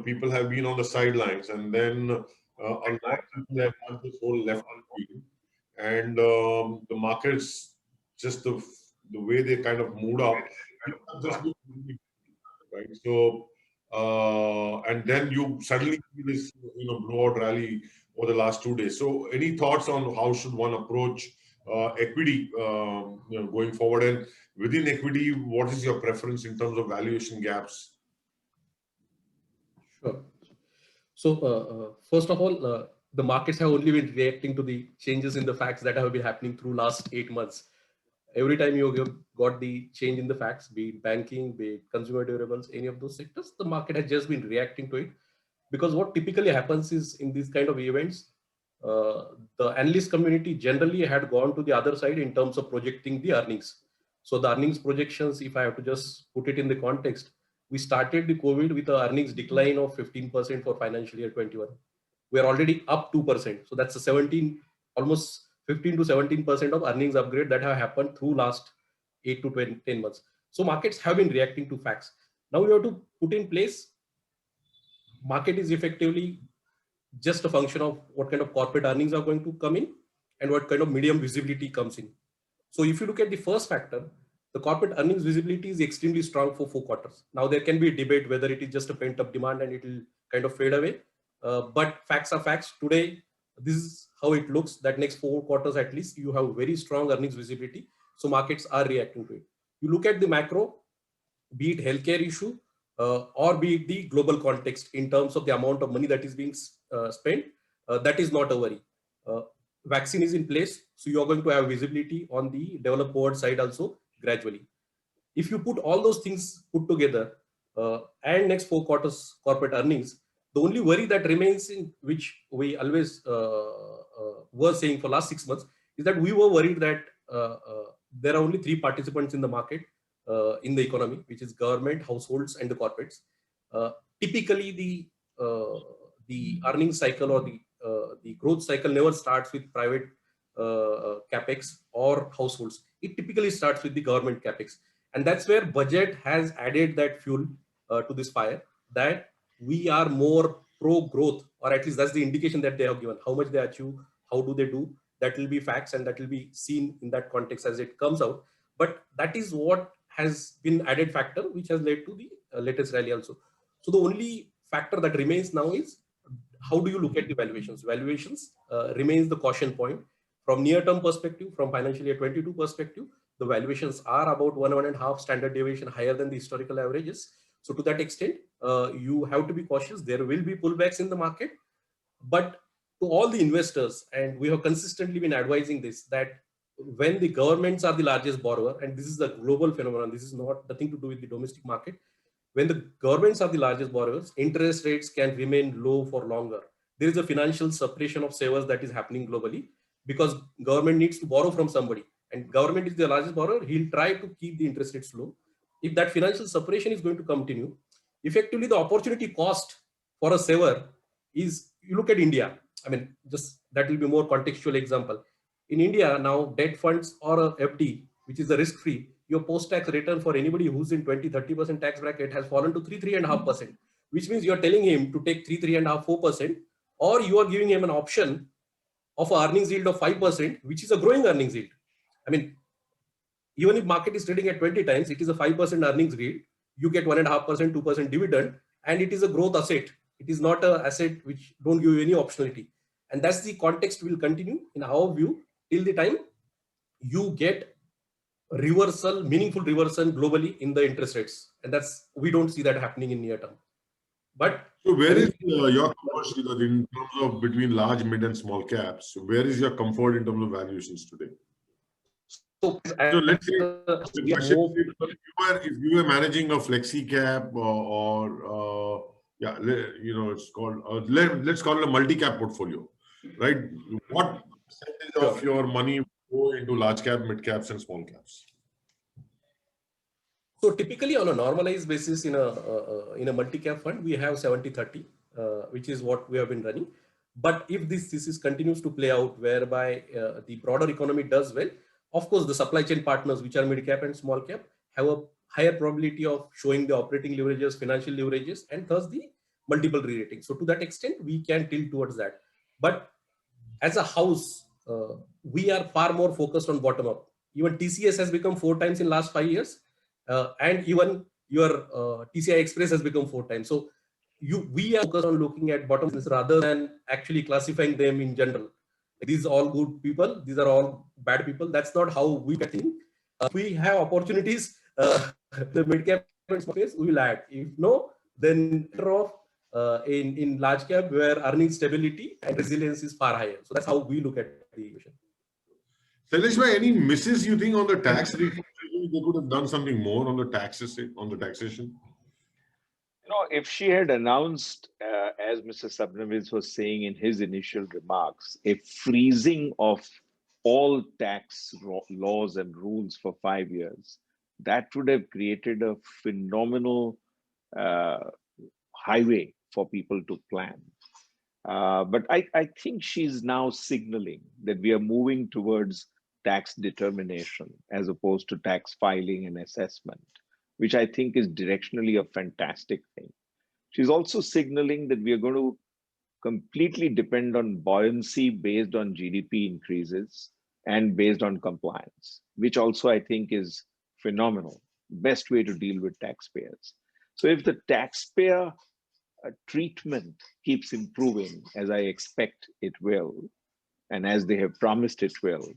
people have been on the sidelines, and then a lot of people have done this whole left field, and the markets, just the way they kind of moved up, just right? So, and then you suddenly see this, blowout rally over the last 2 days. So, any thoughts on how should one approach equity, going forward? And within equity, what is your preference in terms of valuation gaps? Sure. So, first of all, the markets have only been reacting to the changes in the facts that have been happening through last 8 months. Every time you got the change in the facts, be it banking, be it consumer durables, any of those sectors, the market has just been reacting to it. Because what typically happens is in these kind of events, the analyst community generally had gone to the other side in terms of projecting the earnings. So the earnings projections, if I have to just put it in the context, we started the COVID with an earnings decline of 15% for financial year 21. We are already up 2%. So that's a almost 15 to 17% of earnings upgrade that have happened through last 8 to 10 months. So markets have been reacting to facts. Now we have to put in place, market is effectively just a function of what kind of corporate earnings are going to come in and what kind of medium visibility comes in. So if you look at the first factor, the corporate earnings visibility is extremely strong for 4 quarters. Now there can be a debate whether it is just a pent up demand and it will kind of fade away. But facts are facts. Today, this is how it looks, that next 4 quarters at least, you have very strong earnings visibility. So markets are reacting to it. You look at the macro, be it healthcare issue or be it the global context in terms of the amount of money that is being spent, that is not a worry. Vaccine is in place, so you are going to have visibility on the developed world side also gradually. If you put all those things put together and next 4 quarters corporate earnings, the only worry that remains, in which we always were saying for last 6 months, is that we were worried that there are only 3 participants in the market, in the economy, which is government, households, and the corporates. Typically, the earnings cycle or the growth cycle never starts with private capex or households. It typically starts with the government capex, and that's where budget has added that fuel to this fire, that we are more pro growth, or at least that's the indication that they have given. How much they achieve, how do they do, that will be facts, and that will be seen in that context as it comes out. But that is what has been added factor, which has led to the latest rally also. So the only factor that remains now is, how do you look at the valuations? Valuations remains the caution point From near-term perspective, from financial year 22 perspective, the valuations are about 1.5 standard deviation higher than the historical averages. So to that extent, you have to be cautious. There will be pullbacks in the market, but to all the investors, and we have consistently been advising this, that when the governments are the largest borrower, and this is a global phenomenon, this is not nothing to do with the domestic market. When the governments are the largest borrowers, interest rates can remain low for longer. There is a financial separation of savers that is happening globally, because government needs to borrow from somebody, and government is the largest borrower. He'll try to keep the interest rates low. If that financial separation is going to continue, effectively the opportunity cost for a saver is, you look at India. I mean, just that will be more contextual example. In India now, debt funds or a FD, which is a risk-free, your post-tax return for anybody who's in 20-30% tax bracket has fallen to 3.5%, which means you're telling him to take 3.5%, 4%, or you are giving him an option of an earnings yield of 5%, which is a growing earnings yield. I mean, even if market is trading at 20 times, it is a 5% earnings yield. You get 1.5%, 2% dividend, and it is a growth asset. It is not an asset which don't give you any optionality. And that's the context will continue in our view till the time you get reversal, meaningful reversal globally in the interest rates. And we don't see that happening in near term. But so where is your comfort in terms of between large, mid, and small caps? So where is your comfort in terms of valuations today? So let's say if you were managing a flexi cap it's called let's call it a multi-cap portfolio, right? What percentage of your money go into large cap, mid caps, and small caps? So typically on a normalized basis in a multi-cap fund, we have 70-30, which is what we have been running. But if this thesis continues to play out, whereby the broader economy does well, of course, the supply chain partners, which are mid-cap and small cap, have a higher probability of showing the operating leverages, financial leverages, and thus the multiple re-rating. So to that extent, we can tilt towards that. But as a house, we are far more focused on bottom-up. Even TCS has become 4 times in last 5 years. And even your TCI Express has become 4 times. So we are focused on looking at bottom business rather than actually classifying them in general. These are all good people. These are all bad people. That's not how we think. We have opportunities. The mid cap space we will add. If no, then better off in large cap where earning stability and resilience is far higher. So that's how we look at the equation. Shailesh, any misses you think on the tax reform? They could have done something more on the taxes, on the taxation. If she had announced, as Mr. Sabnavis was saying in his initial remarks, a freezing of all tax laws and rules for 5 years, that would have created a phenomenal highway for people to plan. But I think she's now signaling that we are moving towards tax determination as opposed to tax filing and assessment, which I think is directionally a fantastic thing. She's also signaling that we are going to completely depend on buoyancy based on GDP increases and based on compliance, which also I think is phenomenal. Best way to deal with taxpayers. So if the taxpayer treatment keeps improving, as I expect it will, and as they have promised it will,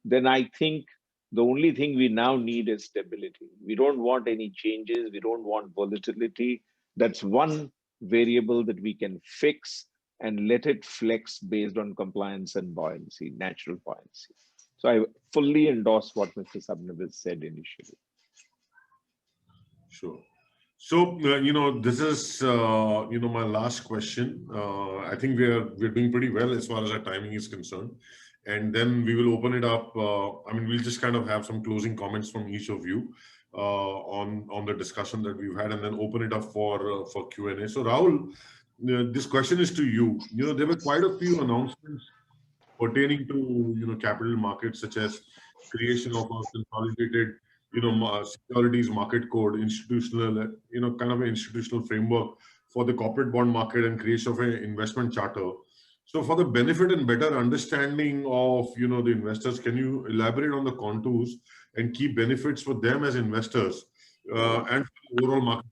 then I think the only thing we now need is stability. We don't want any changes. We don't want volatility. That's one variable that we can fix and let it flex based on compliance and buoyancy, natural buoyancy. So I fully endorse what Mr. Sabnavis said initially. Sure. So, this is, my last question. I think we're doing pretty well as far as our timing is concerned. And then we will open it up. We'll just kind of have some closing comments from each of you on the discussion that we've had, and then open it up for Q&A. So Rahul, this question is to you. There were quite a few announcements pertaining to capital markets, such as creation of a consolidated securities market code, institutional kind of an institutional framework for the corporate bond market, and creation of an investment charter. So for the benefit and better understanding of the investors, can you elaborate on the contours and key benefits for them as investors and for the overall market?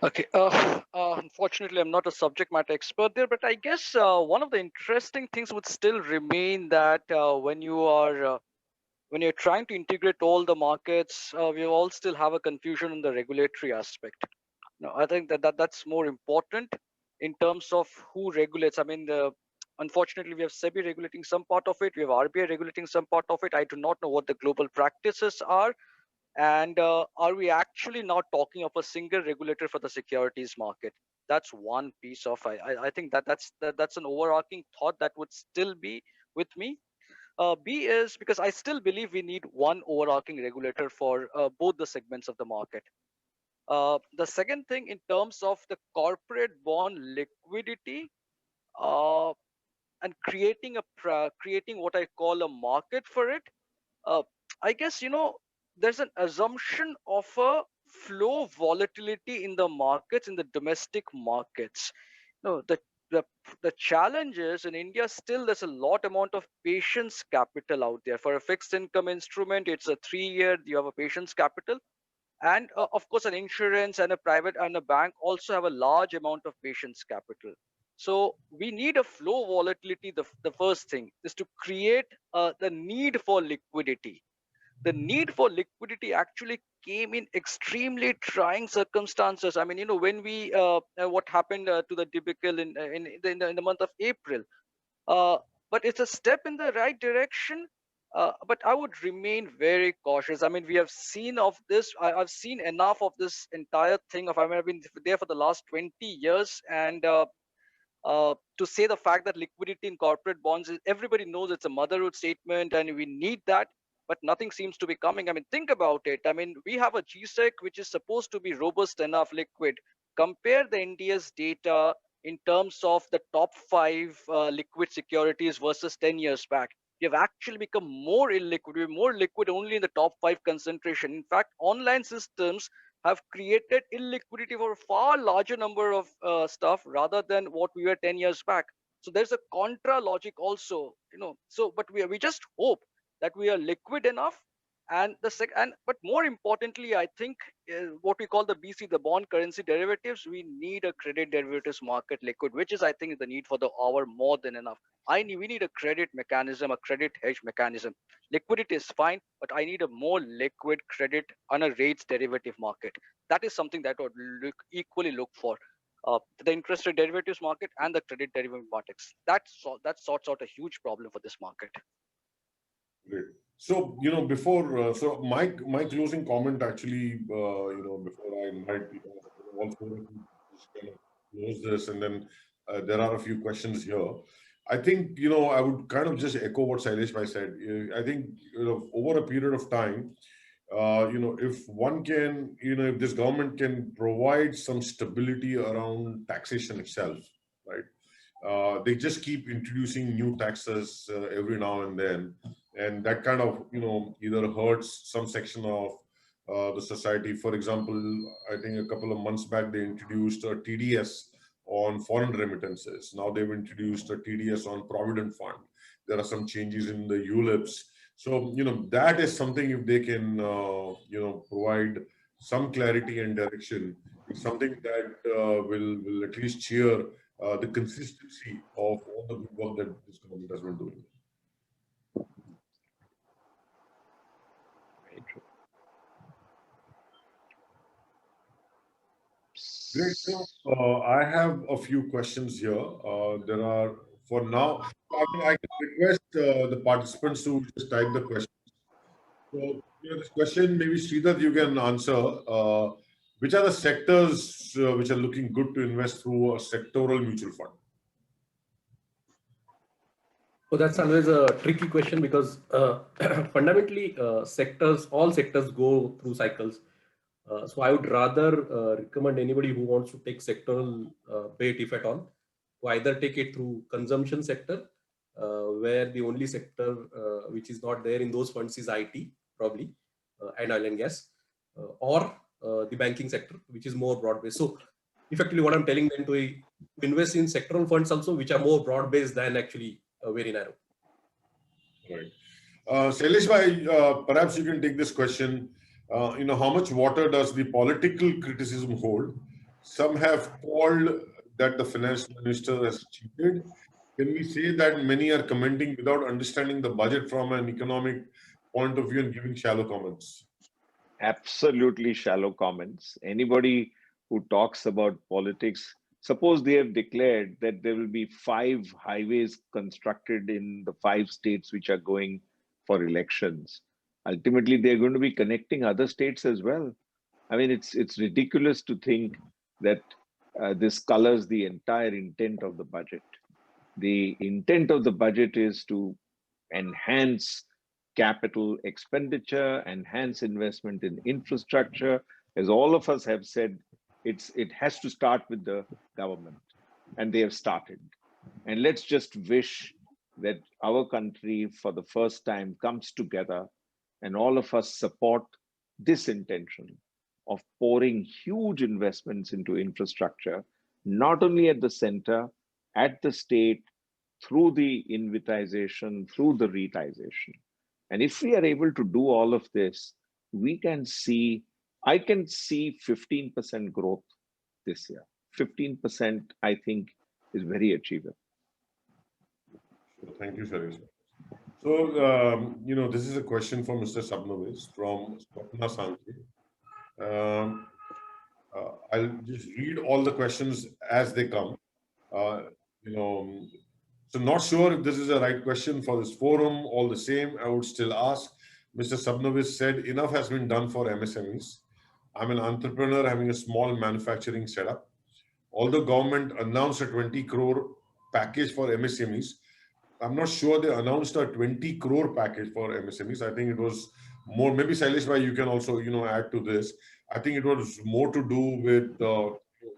Okay. Unfortunately, I'm not a subject matter expert there, but I guess one of the interesting things would still remain that when you're trying to integrate all the markets, we all still have a confusion in the regulatory aspect. No, I think that's more important in terms of who regulates. I mean, unfortunately, we have SEBI regulating some part of it. We have RBI regulating some part of it. I do not know what the global practices are. And are we actually now talking of a single regulator for the securities market? That's one piece of. I think that's an overarching thought that would still be with me. B is because I still believe we need one overarching regulator for both the segments of the market. The second thing, in terms of the corporate bond liquidity, uh, and creating what I call a market for it, uh, I guess there's an assumption of a flow volatility in the markets, in the domestic markets. No, the the challenge is in India still there's a lot amount of patience capital out there. For a fixed income instrument, it's a 3 year. You have a patience capital, and of course an insurance and a private and a bank also have a large amount of patience capital. So we need a flow volatility. The first thing is to create the need for liquidity. The need for liquidity actually came in extremely trying circumstances. I mean, when we what happened to the typical in the month of April. uh, but it's a step in the right direction. But I would remain very cautious. I mean, we have seen of this. I've seen enough of this entire thing. I mean, I've been there for the last 20 years, and to say the fact that liquidity in corporate bonds is, everybody knows it's a motherhood statement, and we need that. But nothing seems to be coming. I mean, think about it. I mean, we have a GSEC which is supposed to be robust enough liquid. Compare the India's data in terms of the top 5 liquid securities versus 10 years back. We have actually become more illiquid. We're more liquid only in the top 5 concentration. In fact, online systems have created illiquidity for a far larger number of stuff rather than what we were 10 years back. So there's a contra logic also. So but we just hope that we are liquid enough. And but more importantly, I think what we call the BC, the bond currency derivatives, we need a credit derivatives market liquid, which is, I think, the need for the hour more than enough. We need a credit mechanism, a credit hedge mechanism. Liquidity is fine, but I need a more liquid credit on a rates derivative market. That is something that I would equally look for. The interest rate derivatives market and the credit derivative markets. That sorts out a huge problem for this market. Great. So, so my closing comment actually, before I invite all four of you to just kind of close this, and then there are a few questions here. I think, I would kind of just echo what Shailesh Bhai said. I think, over a period of time, if one can, if this government can provide some stability around taxation itself, right? They just keep introducing new taxes every now and then, and that kind of either hurts some section of the society. For example, I think a couple of months back they introduced a TDS on foreign remittances. Now they've introduced a TDS on provident fund. There are some changes in the ULIPs. So that is something, if they can provide some clarity and direction, it's something that will at least cheer the consistency of all the good work that this government has been doing. Very true. Great. So I have a few questions here. There are, for now, I can request the participants to just type the questions. So this question, maybe Shridatta, you can answer. Which are the sectors which are looking good to invest through a sectoral mutual fund? So that's always a tricky question because fundamentally all sectors go through cycles. So I would rather recommend anybody who wants to take sectoral bet, if at all, to either take it through consumption sector, where the only sector which is not there in those funds is IT, probably, and oil and gas, or the banking sector, which is more broad-based. So effectively what I'm telling them to invest in sectoral funds also, which are more broad-based than actually very narrow. Right. Shailesh Bhai, perhaps you can take this question. How much water does the political criticism hold Some have called that the finance minister has cheated. Can we say that many are commenting without understanding the budget from an economic point of view and giving shallow comments? Absolutely shallow comments. Anybody who talks about politics, suppose they have declared that there will be 5 highways constructed in the 5 states which are going for elections. Ultimately, they're going to be connecting other states as well. I mean, it's ridiculous to think that this colors the entire intent of the budget. The intent of the budget is to enhance capital expenditure, enhance investment in infrastructure. As all of us have said, it has to start with the government, and they have started. And let's just wish that our country, for the first time, comes together and all of us support this intention of pouring huge investments into infrastructure, not only at the center, at the state, through the invitization, through the retization. And if we are able to do all of this, we can see, I can see 15% growth this year. 15%, I think, is very achievable. Thank you, Shailesh. So, this is a question from Mr. Sabnavis from Sanghvi. I'll just read all the questions as they come. So not sure if this is the right question for this forum. All the same, I would still ask. Mr. Sabnavis said, enough has been done for MSMEs. I'm an entrepreneur having a small manufacturing setup. Although government announced a 20 crore package for MSMEs, I'm not sure they announced a 20 crore package for MSMEs. I think it was more, maybe Shailesh bhai, you can also, add to this. I think it was more to do with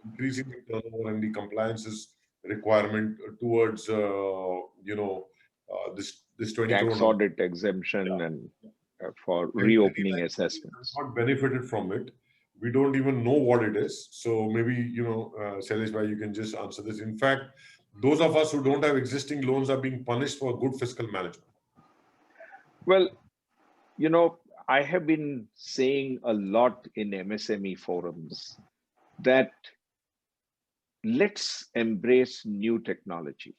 increasing the turnover and the compliances requirement towards, this 20 tax crore audit exemption and for reopening assessments. Not benefited from it. We don't even know what it is. So maybe, Shailesh bhai, you can just answer this. In fact, those of us who don't have existing loans are being punished for good fiscal management. Well, I have been saying a lot in MSME forums that let's embrace new technology.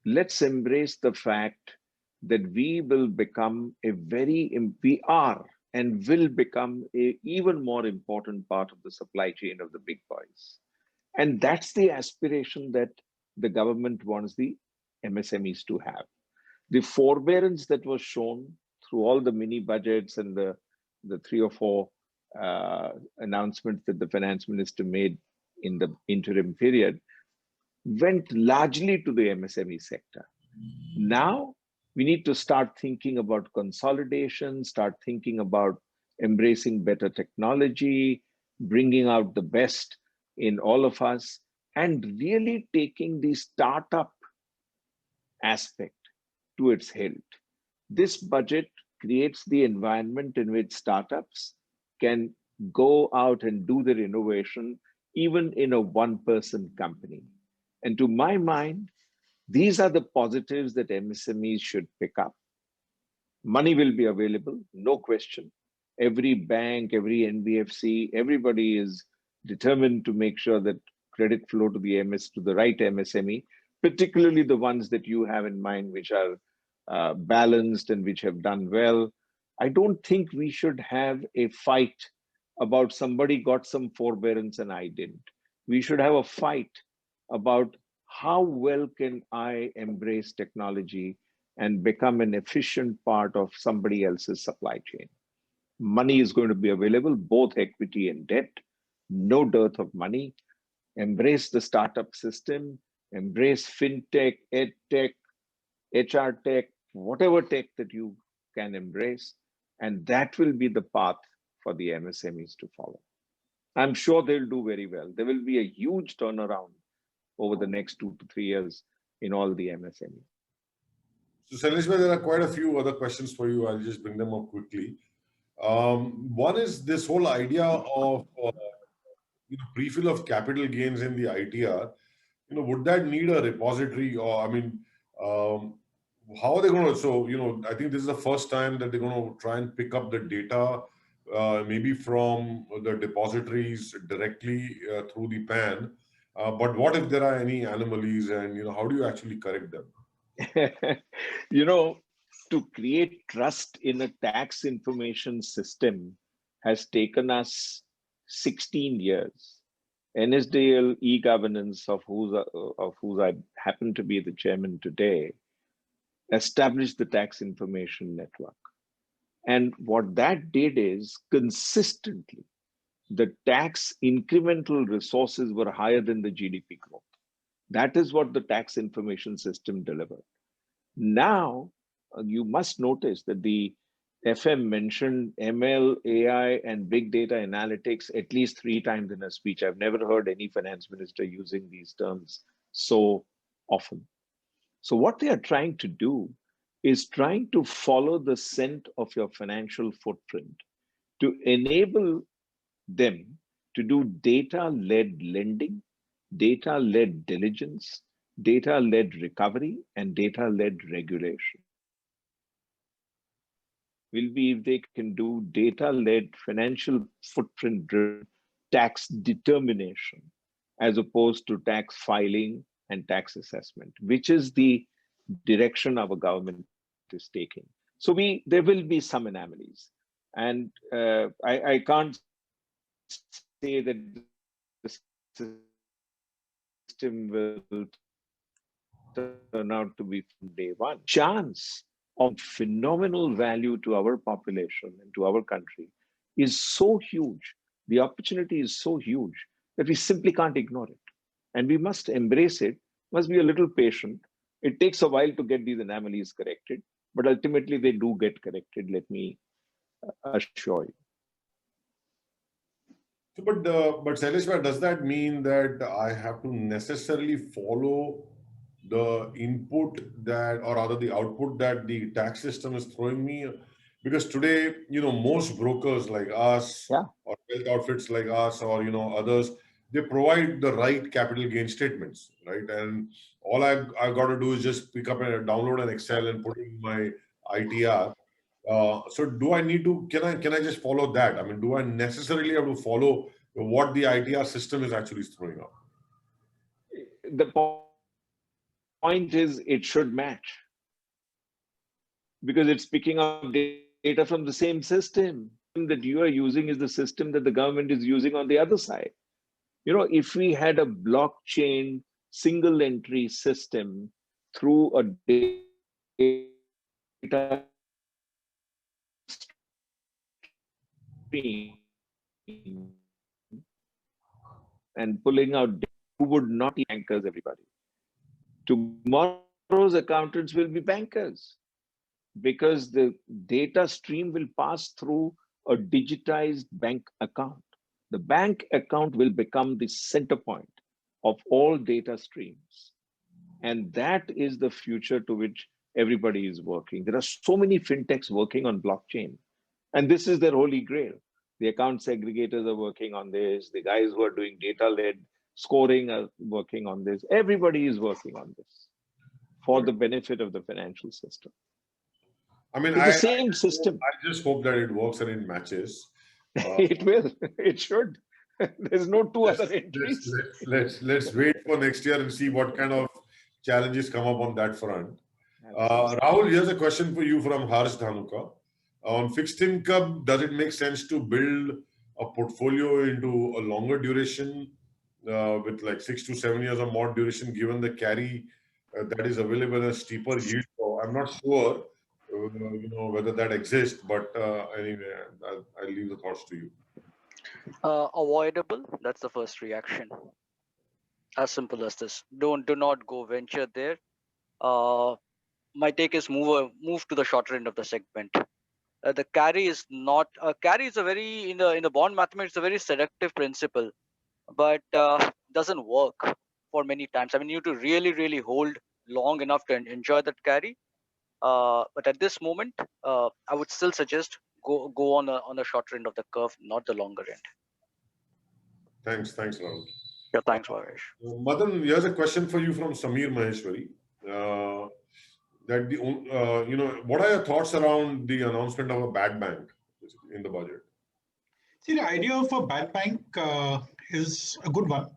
Let's embrace the fact that we will become we are and will become an even more important part of the supply chain of the big boys. And that's the aspiration that the government wants the MSMEs to have. The forbearance that was shown through all the mini budgets and the 3 or 4 announcements that the finance minister made in the interim period went largely to the MSME sector. Now we need to start thinking about consolidation, start thinking about embracing better technology, bringing out the best in all of us, and really taking the startup aspect to its hilt. This budget creates the environment in which startups can go out and do their innovation, even in a one-person company. And to my mind, these are the positives that MSMEs should pick up. Money will be available, no question. Every bank, every NBFC, everybody is determined to make sure that credit flow to the right MSME, particularly the ones that you have in mind, which are balanced and which have done well. I don't think we should have a fight about somebody got some forbearance and I didn't. We should have a fight about how well can I embrace technology and become an efficient part of somebody else's supply chain. Money is going to be available, both equity and debt, no dearth of money. Embrace the startup system, embrace fintech, edtech, HR tech, whatever tech that you can embrace, and that will be the path for the MSMEs to follow. I'm sure they'll do very well. There will be a huge turnaround over the next 2 to 3 years in all the MSMEs. So, Shailesh, there are quite a few other questions for you. I'll just bring them up quickly. One is this whole idea of pre-fill of capital gains in the ITR. Would that need a repository, or how are they going to? So, I think this is the first time that they're going to try and pick up the data maybe from the depositories directly through the PAN. But what if there are any anomalies, and how do you actually correct them? You know, to create trust in a tax information system has taken us 16 years. NSDL e-governance, of whose I happen to be the chairman today, established the tax information network. And what that did is consistently, the tax incremental resources were higher than the GDP growth. That is what the tax information system delivered. Now, you must notice that the FM mentioned ML, AI, and big data analytics at least 3 times in a speech. I've never heard any finance minister using these terms so often. So what they are trying to do is trying to follow the scent of your financial footprint to enable them to do data-led lending, data-led diligence, data-led recovery, and data-led regulation. Will be if they can do data-led financial footprint-driven tax determination as opposed to tax filing and tax assessment, which is the direction our government is taking. So there will be some anomalies. And I can't say that the system will turn out to be from day one. Chance of phenomenal value to our population and to our country is so huge. The opportunity is so huge that we simply can't ignore it. And we must embrace it, must be a little patient. It takes a while to get these anomalies corrected, but ultimately they do get corrected, let me assure you. So, but Shailesh, does that mean that I have to necessarily follow the input that, or rather the output that the tax system is throwing me? Because today, most brokers like us, or wealth outfits like us, or others, they provide the right capital gain statements, right? And all I've got to do is just pick up and download an Excel and put in my ITR. So do I need to, can I just follow that? I mean, do I necessarily have to follow what the ITR system is actually throwing up? The point is it should match, because it's picking up data from the same system. That you are using is the system that the government is using on the other side. If we had a blockchain single entry system through a data stream and pulling out data, who would not be bankers, everybody. Tomorrow's accountants will be bankers, because the data stream will pass through a digitized bank account. The bank account will become the center point of all data streams. And that is the future to which everybody is working. There are so many fintechs working on blockchain, and this is their holy grail. The account segregators are working on this. The guys who are doing data-led scoring are working on this. Everybody is working on this for the benefit of the financial system. I mean, it's the same system. I just hope that it works and it matches. It will. It should. There's no two other entries. Let's wait for next year and see what kind of challenges come up on that front. Rahul, here's a question for you from Harsh Dhanuka. On fixed income, does it make sense to build a portfolio into a longer duration with like 6 to 7 years or more duration, given the carry that is available in a steeper yield? So I'm not sure whether that exists, but anyway, I'll leave the thoughts to you. Avoidable. That's the first reaction. As simple as this. Do not go venture there. My take is move to the shorter end of the segment. The carry is not carry is a very in the bond mathematics, a very seductive principle, but doesn't work for many times. I mean, you need to really hold long enough to enjoy that carry. But at this moment, I would still suggest go on the shorter end of the curve, not the longer end. Thanks, Rahul. Yeah, thanks, Bhavesh. Madan, here's a question for you from Samir Maheshwari. What are your thoughts around the announcement of a bad bank in the budget? See, the idea of a bad bank is a good one.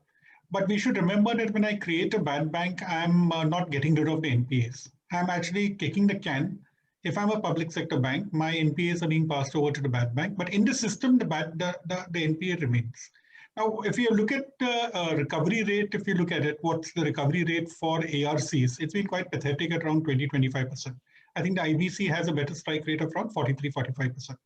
But we should remember that when I create a bad bank, I'm not getting rid of the NPAs. I'm actually kicking the can. If I'm a public sector bank, my NPAs are being passed over to the bad bank. But in the system, the NPA remains. Now, if you look at the recovery rate, if you look at it, what's the recovery rate for ARCs? It's been quite pathetic at around 20-25%. I think the IBC has a better strike rate of around 43-45%.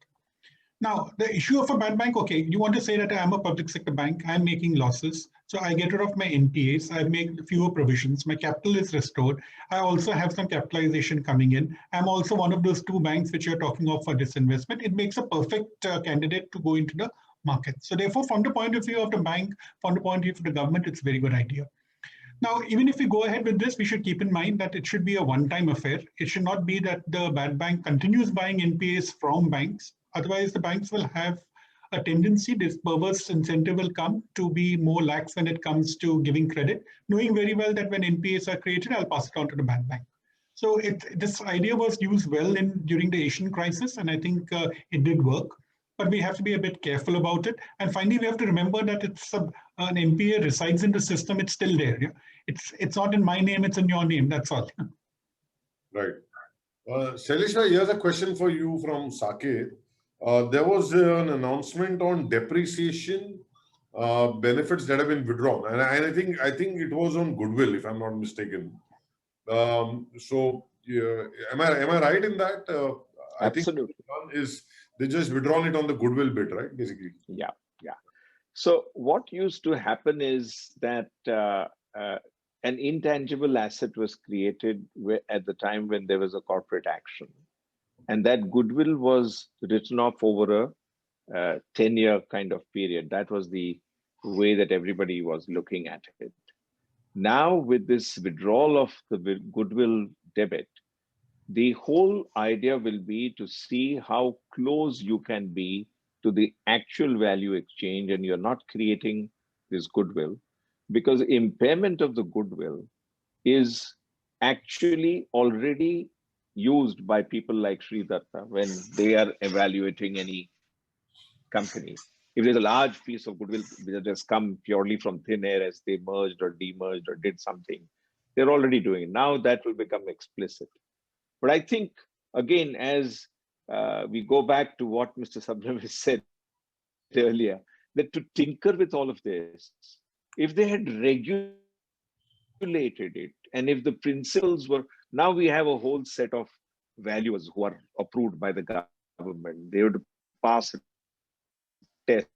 Now, the issue of a bad bank, okay, you want to say that I'm a public sector bank, I'm making losses, so I get rid of my NPAs, I make fewer provisions, my capital is restored, I also have some capitalization coming in, I'm also one of those two banks which you're talking of for disinvestment. It makes a perfect candidate to go into the market. So therefore, from the point of view of the bank, from the point of view of the government, it's a very good idea. Now, even if we go ahead with this, we should keep in mind that it should be a one-time affair. It should not be that the bad bank continues buying NPAs from banks. Otherwise, the banks will have a tendency, this perverse incentive will come to be more lax when it comes to giving credit, knowing very well that when NPAs are created, I'll pass it on to the bad bank. So this idea was used well during the Asian crisis, and I think it did work. But we have to be a bit careful about it. And finally, we have to remember that it's an NPA resides in the system. It's still there. Yeah? It's not in my name. It's in your name. That's all. Right. Shailesh, here's a question for you from Saket. There was an announcement on depreciation benefits that have been withdrawn, and I think it was on goodwill, if I'm not mistaken. So, am I right in that? Absolutely. I think they just withdrawn it on the goodwill bit, right? Basically. Yeah. So what used to happen is that an intangible asset was created at the time when there was a corporate action, and that goodwill was written off over a 10-year kind of period. That was the way that everybody was looking at it. Now, with this withdrawal of the goodwill debit, the whole idea will be to see how close you can be to the actual value exchange, and you're not creating this goodwill, because impairment of the goodwill is actually already used by people like Shridatta when they are evaluating any company. If there's a large piece of goodwill that has come purely from thin air as they merged or demerged or did something, they're already doing it. Now that will become explicit. But I think, again, as we go back to what Mr. Sabnavis said earlier, that to tinker with all of this, if they had regulated it, and if the principles were, now we have a whole set of valuers who are approved by the government. They would pass a test,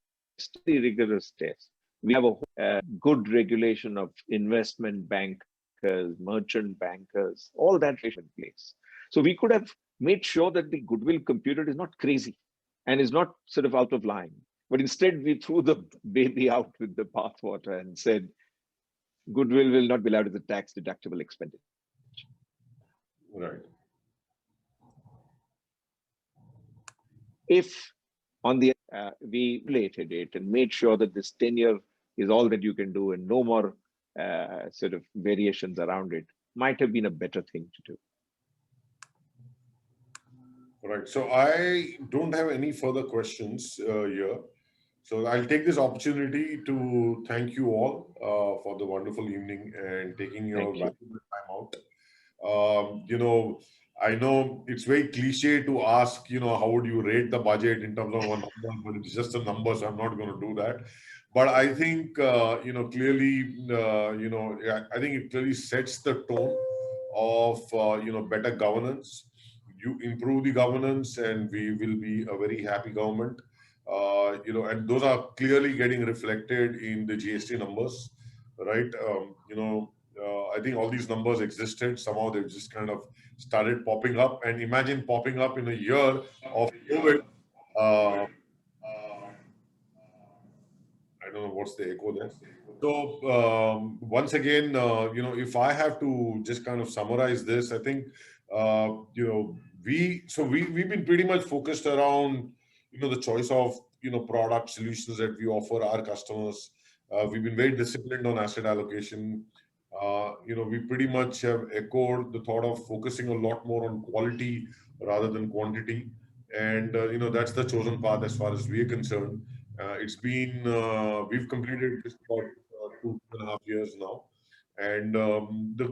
a rigorous test. We have a good regulation of investment bankers, merchant bankers, all that in place. So we could have made sure that the goodwill computed is not crazy and is not sort of out of line. But instead, we threw the baby out with the bathwater and said, goodwill will not be allowed as a tax deductible expenditure. Right. If on the we related it and made sure that this tenure is all that you can do and no more sort of variations around it, might have been a better thing to do. Right. So I don't have any further questions here. So I'll take this opportunity to thank you all for the wonderful evening and taking your valuable time out. I know it's very cliche to ask, how would you rate the budget in terms of one number, but it's just a number, so I'm not going to do that. But I think, clearly, I think it clearly sets the tone of, better governance. You improve the governance and we will be a very happy government. And those are clearly getting reflected in the GST numbers, right? I think all these numbers existed. Somehow they've just kind of started popping up. And imagine popping up in a year of COVID. I don't know what's the echo there. So once again, if I have to just kind of summarize this, I think, we've been pretty much focused around, the choice of, product solutions that we offer our customers. We've been very disciplined on asset allocation. We pretty much have echoed the thought of focusing a lot more on quality rather than quantity. And, that's the chosen path as far as we are concerned. It's been we've completed this about 2.5 years now, and the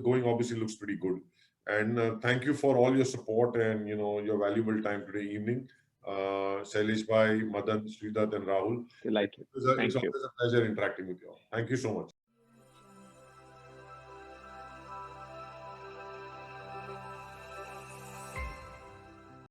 going obviously looks pretty good. And thank you for all your support and your valuable time today evening, Shailesh Bhai, Madan, Shridatta, and Rahul. Delighted. It's Thank you. always a pleasure interacting with you all. Thank you so much.